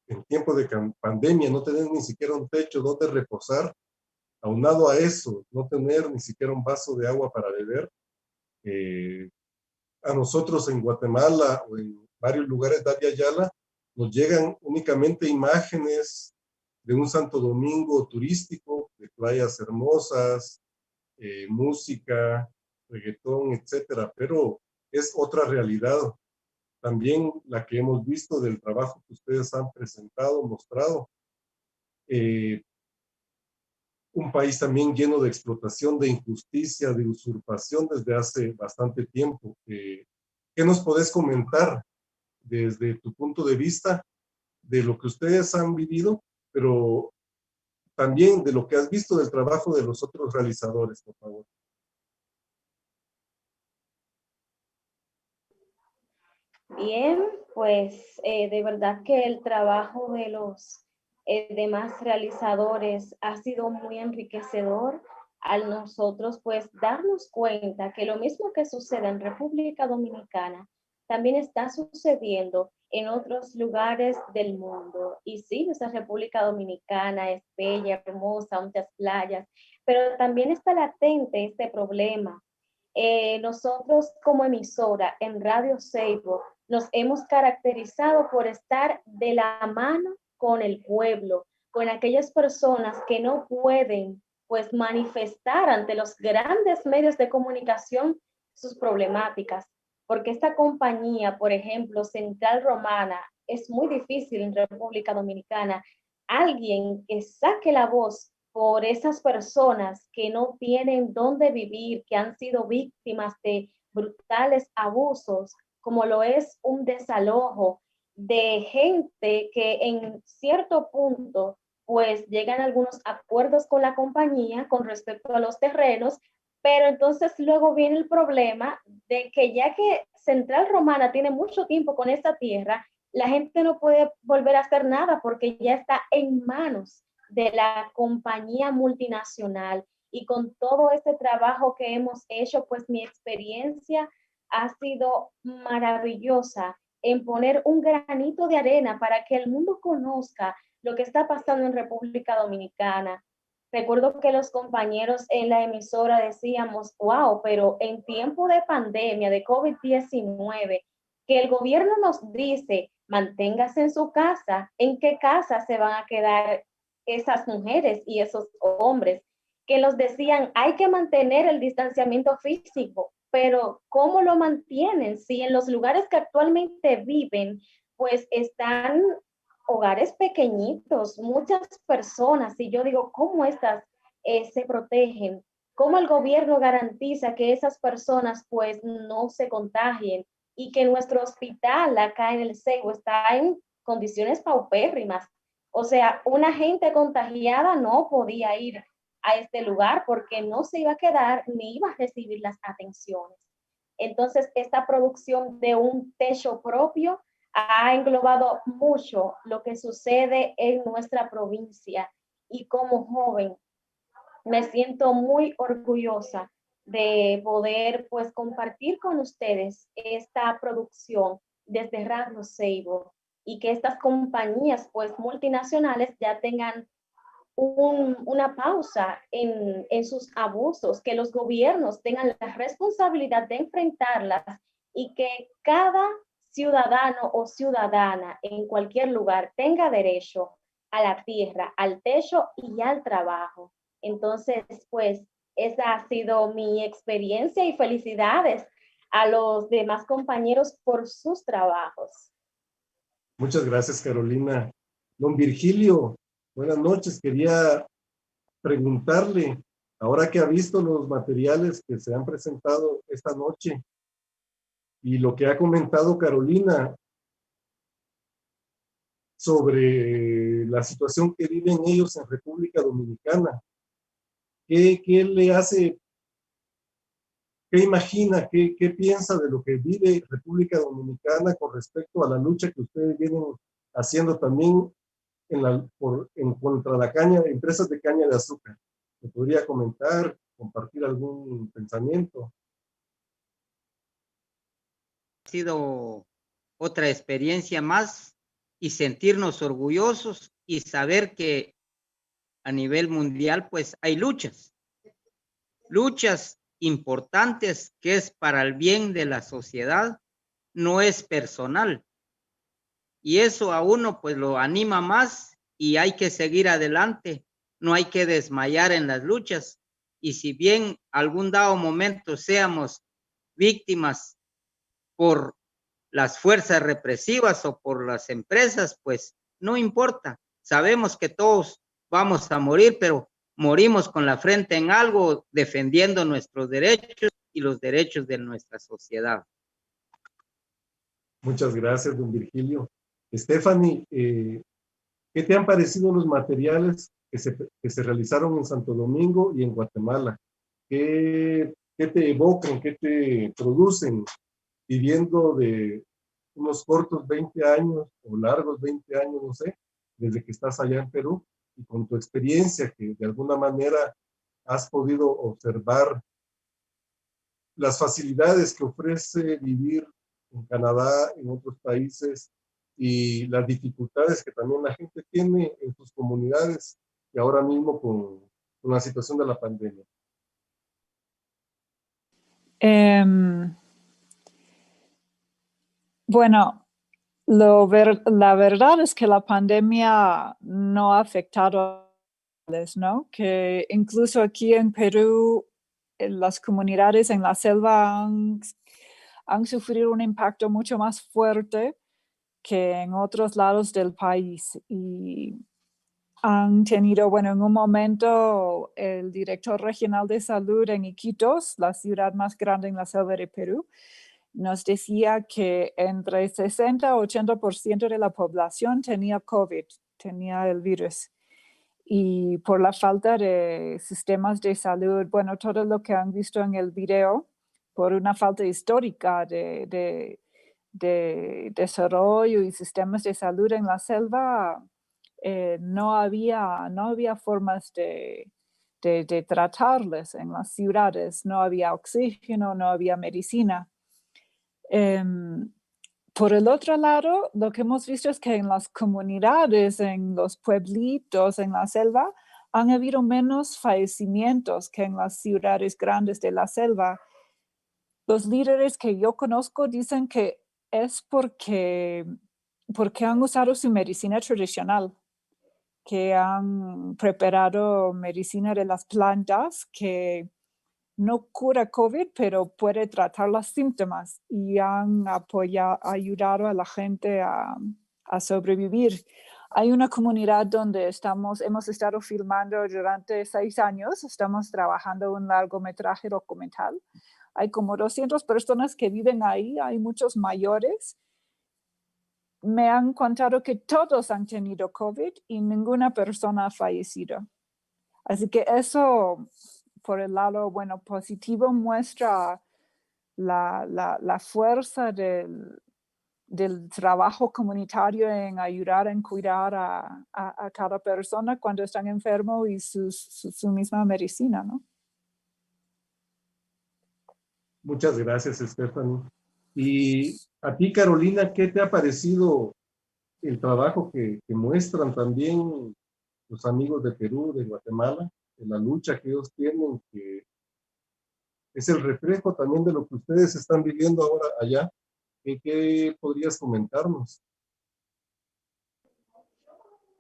en tiempo de pandemia, no tener ni siquiera un techo donde reposar, aunado a eso, no tener ni siquiera un vaso de agua para beber, a nosotros en Guatemala o en varios lugares de Abya-Yala nos llegan únicamente imágenes de un Santo Domingo turístico, de playas hermosas, música, reggaetón, etcétera, pero es otra realidad. También la que hemos visto del trabajo que ustedes han presentado, mostrado. Un país también lleno de explotación, de injusticia, de usurpación desde hace bastante tiempo. ¿Qué nos podés comentar desde tu punto de vista de lo que ustedes han vivido, pero también de lo que has visto del trabajo de los otros realizadores, por favor? Bien, pues de verdad que el trabajo de los demás realizadores ha sido muy enriquecedor al nosotros pues darnos cuenta que lo mismo que sucede en República Dominicana también está sucediendo en otros lugares del mundo. Y sí, nuestra República Dominicana es bella, hermosa, muchas playas, pero también está latente este problema. Nosotros como emisora en Radio Seibo nos hemos caracterizado por estar de la mano con el pueblo, con aquellas personas que no pueden pues manifestar ante los grandes medios de comunicación sus problemáticas, porque esta compañía, por ejemplo, Central Romana, es muy difícil en República Dominicana, alguien que saque la voz por esas personas que no tienen dónde vivir, que han sido víctimas de brutales abusos, como lo es un desalojo de gente que en cierto punto pues llegan a algunos acuerdos con la compañía con respecto a los terrenos, pero entonces luego viene el problema de que ya que Central Romana tiene mucho tiempo con esta tierra, la gente no puede volver a hacer nada porque ya está en manos de la compañía multinacional. Y con todo este trabajo que hemos hecho, pues mi experiencia ha sido maravillosa en poner un granito de arena para que el mundo conozca lo que está pasando en República Dominicana. Recuerdo que los compañeros en la emisora decíamos, wow, pero en tiempo de pandemia, de COVID-19, que el gobierno nos dice, manténgase en su casa, ¿en qué casa se van a quedar esas mujeres y esos hombres? Que los decían, hay que mantener el distanciamiento físico, pero ¿cómo lo mantienen? Si en los lugares que actualmente viven, pues están hogares pequeñitos, muchas personas, y yo digo, ¿cómo estas se protegen? ¿Cómo el gobierno garantiza que esas personas pues no se contagien y que nuestro hospital acá en el Seibo está en condiciones paupérrimas? O sea, una gente contagiada no podía ir a este lugar porque no se iba a quedar ni iba a recibir las atenciones. Entonces, esta producción de un techo propio ha englobado mucho lo que sucede en nuestra provincia, y como joven me siento muy orgullosa de poder pues compartir con ustedes esta producción desde Radio Seibo, y que estas compañías pues multinacionales ya tengan una pausa en sus abusos, que los gobiernos tengan la responsabilidad de enfrentarlas y que cada ciudadano o ciudadana en cualquier lugar tenga derecho a la tierra, al techo y al trabajo. Entonces, pues, esa ha sido mi experiencia y felicidades a los demás compañeros por sus trabajos. Muchas gracias, Carolina. Don Virgilio, buenas noches. Quería preguntarle, ahora que ha visto los materiales que se han presentado esta noche y lo que ha comentado Carolina sobre la situación que viven ellos en República Dominicana, ¿qué le hace, qué imagina, qué piensa de lo que vive República Dominicana con respecto a la lucha que ustedes vienen haciendo también en contra la caña, empresas de caña de azúcar? ¿Me podría comentar, compartir algún pensamiento? Ha sido otra experiencia más y sentirnos orgullosos y saber que a nivel mundial pues hay luchas importantes que es para el bien de la sociedad, no es personal. Y eso a uno pues lo anima más y hay que seguir adelante, no hay que desmayar en las luchas. Y si bien algún dado momento seamos víctimas por las fuerzas represivas o por las empresas, pues no importa. Sabemos que todos vamos a morir, pero morimos con la frente en algo, defendiendo nuestros derechos y los derechos de nuestra sociedad. Muchas gracias, don Virgilio. Stephanie, ¿qué te han parecido los materiales que se realizaron en Santo Domingo y en Guatemala? ¿Qué te evocan, qué te producen viviendo de unos cortos 20 años o largos 20 años, no sé, desde que estás allá en Perú, y con tu experiencia que de alguna manera has podido observar las facilidades que ofrece vivir en Canadá, en otros países, y las dificultades que también la gente tiene en sus comunidades y ahora mismo con la situación de la pandemia? Bueno, la verdad es que la pandemia no ha afectado, ¿no? Que incluso aquí en Perú, las comunidades en la selva han sufrido un impacto mucho más fuerte que en otros lados del país. Y han tenido, bueno, en un momento el director regional de salud en Iquitos, la ciudad más grande en la selva de Perú, nos decía que entre 60 y 80% de la población tenía COVID, tenía el virus. Y por la falta de sistemas de salud, bueno, todo lo que han visto en el video, por una falta histórica de desarrollo y sistemas de salud en la selva, no había formas de tratarles en las ciudades, no había oxígeno, no había medicina. Por el otro lado, lo que hemos visto es que en las comunidades, en los pueblitos, en la selva, han habido menos fallecimientos que en las ciudades grandes de la selva. Los líderes que yo conozco dicen que es porque han usado su medicina tradicional, que han preparado medicina de las plantas que no cura COVID, pero puede tratar los síntomas, y han ayudado a la gente a sobrevivir. Hay una comunidad donde hemos estado filmando durante 6 años, estamos trabajando un largometraje documental. Hay como 200 personas que viven ahí, hay muchos mayores. Me han contado que todos han tenido COVID y ninguna persona ha fallecido. Así que eso, por el lado, bueno, positivo, muestra la fuerza del trabajo comunitario en ayudar, en cuidar a cada persona cuando están enfermos y su misma medicina, ¿no? Muchas gracias, Stephanie. Y a ti, Carolina, ¿qué te ha parecido el trabajo que muestran también los amigos de Perú, de Guatemala, de la lucha que ellos tienen, que es el reflejo también de lo que ustedes están viviendo ahora allá? ¿Qué podrías comentarnos?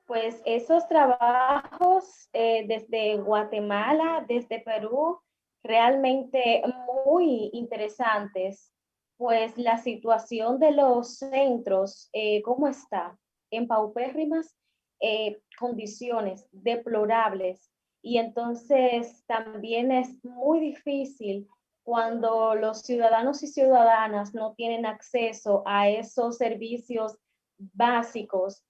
Pues esos trabajos desde Guatemala, desde Perú, realmente muy interesantes, pues la situación de los centros, ¿cómo está? En paupérrimas condiciones, deplorables, y entonces también es muy difícil cuando los ciudadanos y ciudadanas no tienen acceso a esos servicios básicos,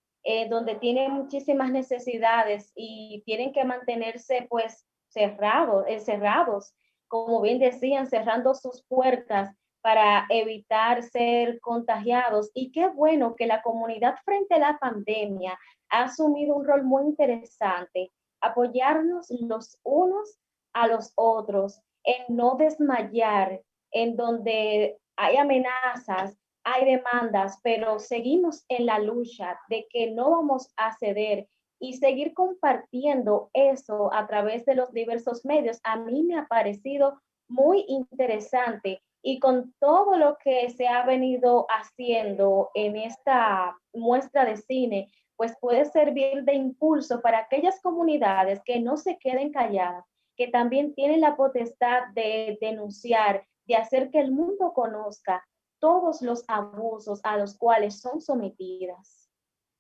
donde tienen muchísimas necesidades y tienen que mantenerse pues cerrados, como bien decían, cerrando sus puertas para evitar ser contagiados. Y qué bueno que la comunidad frente a la pandemia ha asumido un rol muy interesante, apoyarnos los unos a los otros, en no desmayar, en donde hay amenazas, hay demandas, pero seguimos en la lucha de que no vamos a ceder y seguir compartiendo eso a través de los diversos medios. A mí me ha parecido muy interesante, y con todo lo que se ha venido haciendo en esta muestra de cine, pues puede servir de impulso para aquellas comunidades que no se queden calladas, que también tienen la potestad de denunciar, de hacer que el mundo conozca todos los abusos a los cuales son sometidas.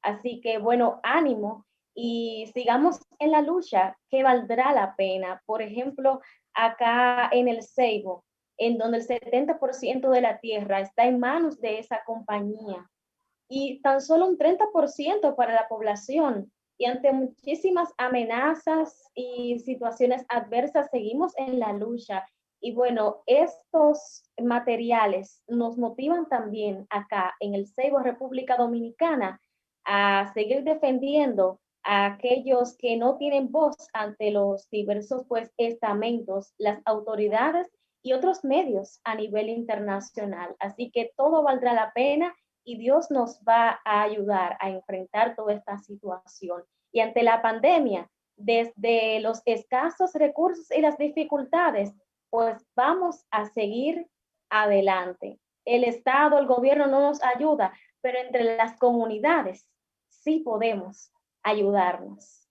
Así que, bueno, ánimo y sigamos en la lucha, que valdrá la pena. Por ejemplo, acá en el Ceibo, en donde el 70% de la tierra está en manos de esa compañía y tan solo un 30% para la población. Y ante muchísimas amenazas y situaciones adversas, seguimos en la lucha. Y bueno, estos materiales nos motivan también acá en el Ceibo, República Dominicana, a seguir defendiendo a aquellos que no tienen voz ante los diversos pues estamentos, las autoridades y otros medios a nivel internacional. Así que todo valdrá la pena y Dios nos va a ayudar a enfrentar toda esta situación. Y ante la pandemia, desde los escasos recursos y las dificultades, pues vamos a seguir adelante. El Estado, el gobierno no nos ayuda, pero entre las comunidades sí podemos ayudarnos.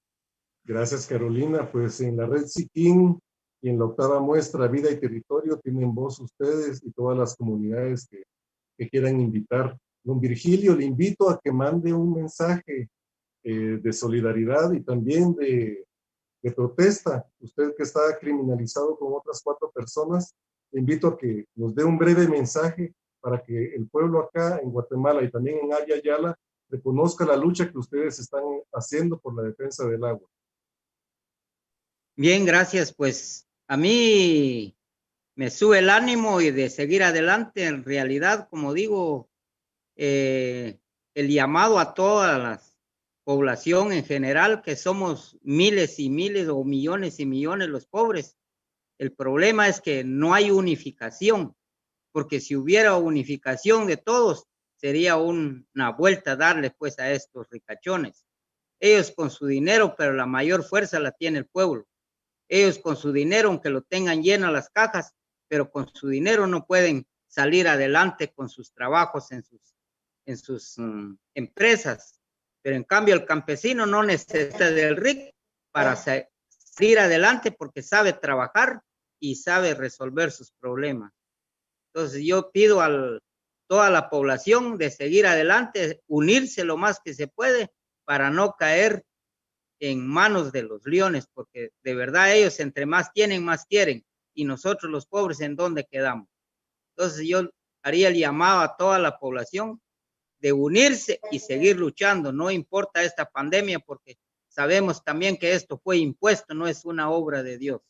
Gracias, Carolina. Pues en la red Siquín y en la octava muestra Vida y Territorio tienen voz ustedes y todas las comunidades que quieran invitar. Don Virgilio, le invito a que mande un mensaje de solidaridad y también de protesta. Usted que está criminalizado con otras 4 personas, le invito a que nos dé un breve mensaje para que el pueblo acá en Guatemala y también en Aviala reconozca la lucha que ustedes están haciendo por la defensa del agua. Bien, gracias. Pues a mí me sube el ánimo y de seguir adelante. En realidad, como digo, el llamado a toda la población en general, que somos miles y miles o millones y millones los pobres. El problema es que no hay unificación, porque si hubiera unificación de todos, sería una vuelta a darle pues a estos ricachones. Ellos con su dinero, pero la mayor fuerza la tiene el pueblo. Ellos con su dinero, aunque lo tengan llenas las cajas, pero con su dinero no pueden salir adelante con sus trabajos en sus empresas. Pero en cambio el campesino no necesita del rico para salir adelante porque sabe trabajar y sabe resolver sus problemas. Entonces yo pido a toda la población de seguir adelante, unirse lo más que se puede para no caer en manos de los leones, porque de verdad ellos entre más tienen, más quieren, y nosotros los pobres, ¿en dónde quedamos? Entonces yo haría el llamado a toda la población de unirse y seguir luchando, no importa esta pandemia, porque sabemos también que esto fue impuesto, no es una obra de Dios.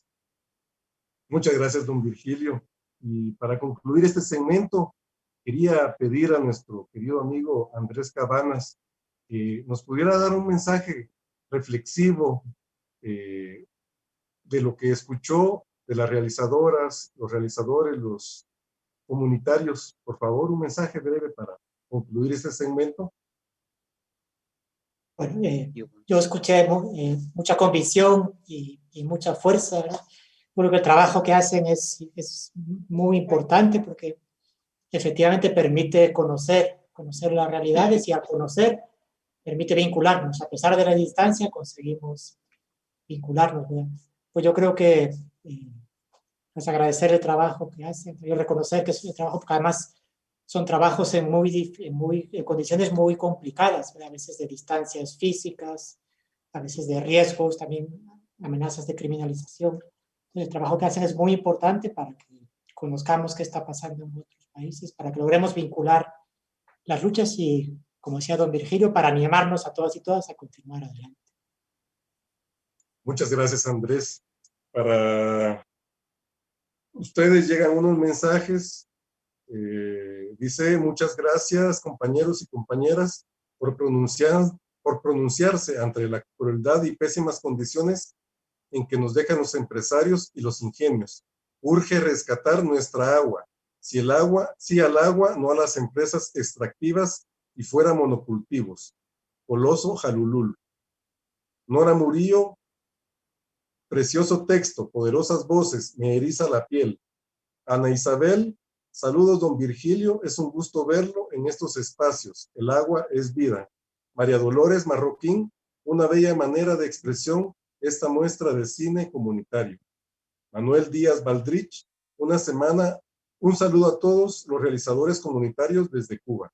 Muchas gracias, don Virgilio. Y para concluir este segmento, quería pedir a nuestro querido amigo Andrés Cabanas que nos pudiera dar un mensaje reflexivo de lo que escuchó de las realizadoras, los realizadores, los comunitarios. Por favor, un mensaje breve para concluir este segmento. Bueno, yo escuché mucha convicción y mucha fuerza, ¿verdad? Creo que el trabajo que hacen es muy importante porque efectivamente permite conocer las realidades y al conocer permite vincularnos. A pesar de la distancia conseguimos vincularnos, ¿verdad? Pues yo creo que pues agradecer el trabajo que hacen y reconocer que es un trabajo, porque además son trabajos en condiciones muy complicadas, ¿verdad? A veces de distancias físicas, a veces de riesgos, también amenazas de criminalización. El trabajo que hacen es muy importante para que conozcamos qué está pasando en otros países, para que logremos vincular las luchas y, como decía don Virgilio, para animarnos a todas y todas a continuar adelante. Muchas gracias, Andrés. Para ustedes llegan unos mensajes. Dice: muchas gracias, compañeros y compañeras, por pronunciarse ante la crueldad y pésimas condiciones en que nos dejan los empresarios y los ingenios. Urge rescatar nuestra agua. sí al agua, no a las empresas extractivas y fuera monocultivos. Coloso Jalulul. Nora Murillo, precioso texto, poderosas voces, me eriza la piel. Ana Isabel, saludos don Virgilio, es un gusto verlo en estos espacios, el agua es vida. María Dolores Marroquín, una bella manera de expresión, esta muestra de cine comunitario. Manuel Díaz Baldrich, un saludo a todos los realizadores comunitarios desde Cuba.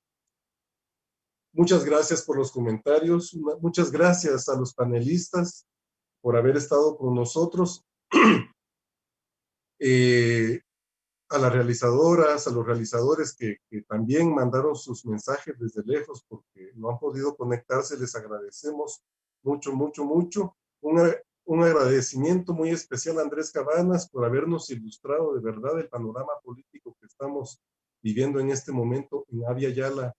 Muchas gracias por los comentarios, muchas gracias a los panelistas por haber estado con nosotros, a las realizadoras, a los realizadores que también mandaron sus mensajes desde lejos porque no han podido conectarse, les agradecemos mucho, mucho, mucho. Un agradecimiento muy especial a Andrés Cabanas por habernos ilustrado de verdad el panorama político que estamos viviendo en este momento en Abya Yala,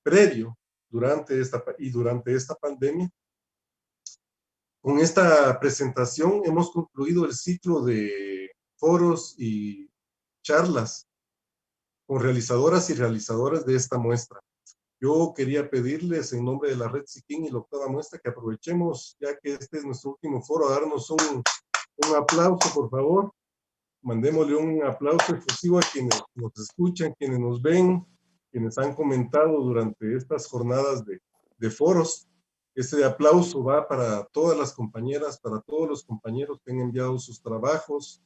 previo, durante esta pandemia. Con esta presentación hemos concluido el ciclo de foros y charlas con realizadoras y realizadores de esta muestra. Yo quería pedirles en nombre de la Red Siquín y la octava muestra que aprovechemos, ya que este es nuestro último foro, a darnos un aplauso, por favor. Mandémosle un aplauso efusivo a quienes nos escuchan, quienes nos ven, quienes han comentado durante estas jornadas de foros. Este aplauso va para todas las compañeras, para todos los compañeros que han enviado sus trabajos,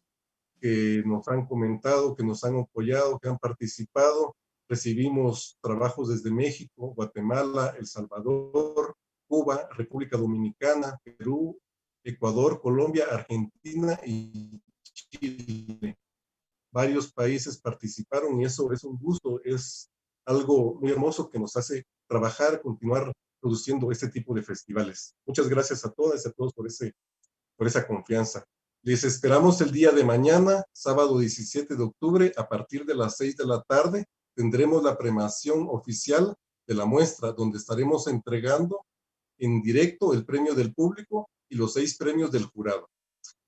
que nos han comentado, que nos han apoyado, que han participado. Recibimos trabajos desde México, Guatemala, El Salvador, Cuba, República Dominicana, Perú, Ecuador, Colombia, Argentina y Chile. Varios países participaron y eso es un gusto, es algo muy hermoso que nos hace trabajar, continuar produciendo este tipo de festivales. Muchas gracias a todas y a todos por esa confianza. Les esperamos el día de mañana, sábado 17 de octubre, a partir de las 6 de la tarde. Tendremos la premiación oficial de la muestra, donde estaremos entregando en directo el premio del público y los 6 premios del jurado.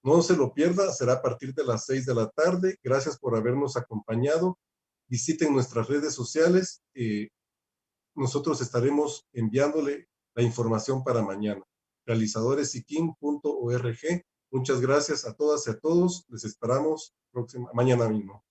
No se lo pierda, será a partir de las 6 de la tarde. Gracias por habernos acompañado. Visiten nuestras redes sociales. Nosotros estaremos enviándole la información para mañana. realizadoressiquin.org. Muchas gracias a todas y a todos. Les esperamos mañana mismo.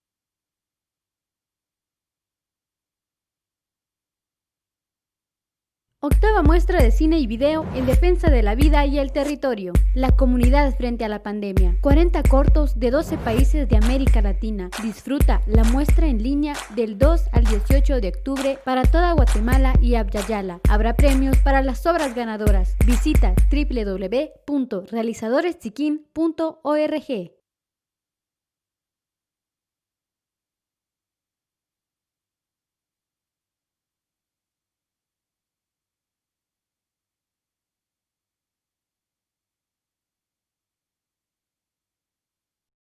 Octava muestra de cine y video en defensa de la vida y el territorio. La comunidad frente a la pandemia. 40 cortos de 12 países de América Latina. Disfruta la muestra en línea del 2 al 18 de octubre para toda Guatemala y Abya Yala. Habrá premios para las obras ganadoras. Visita www.realizadoressiquin.org.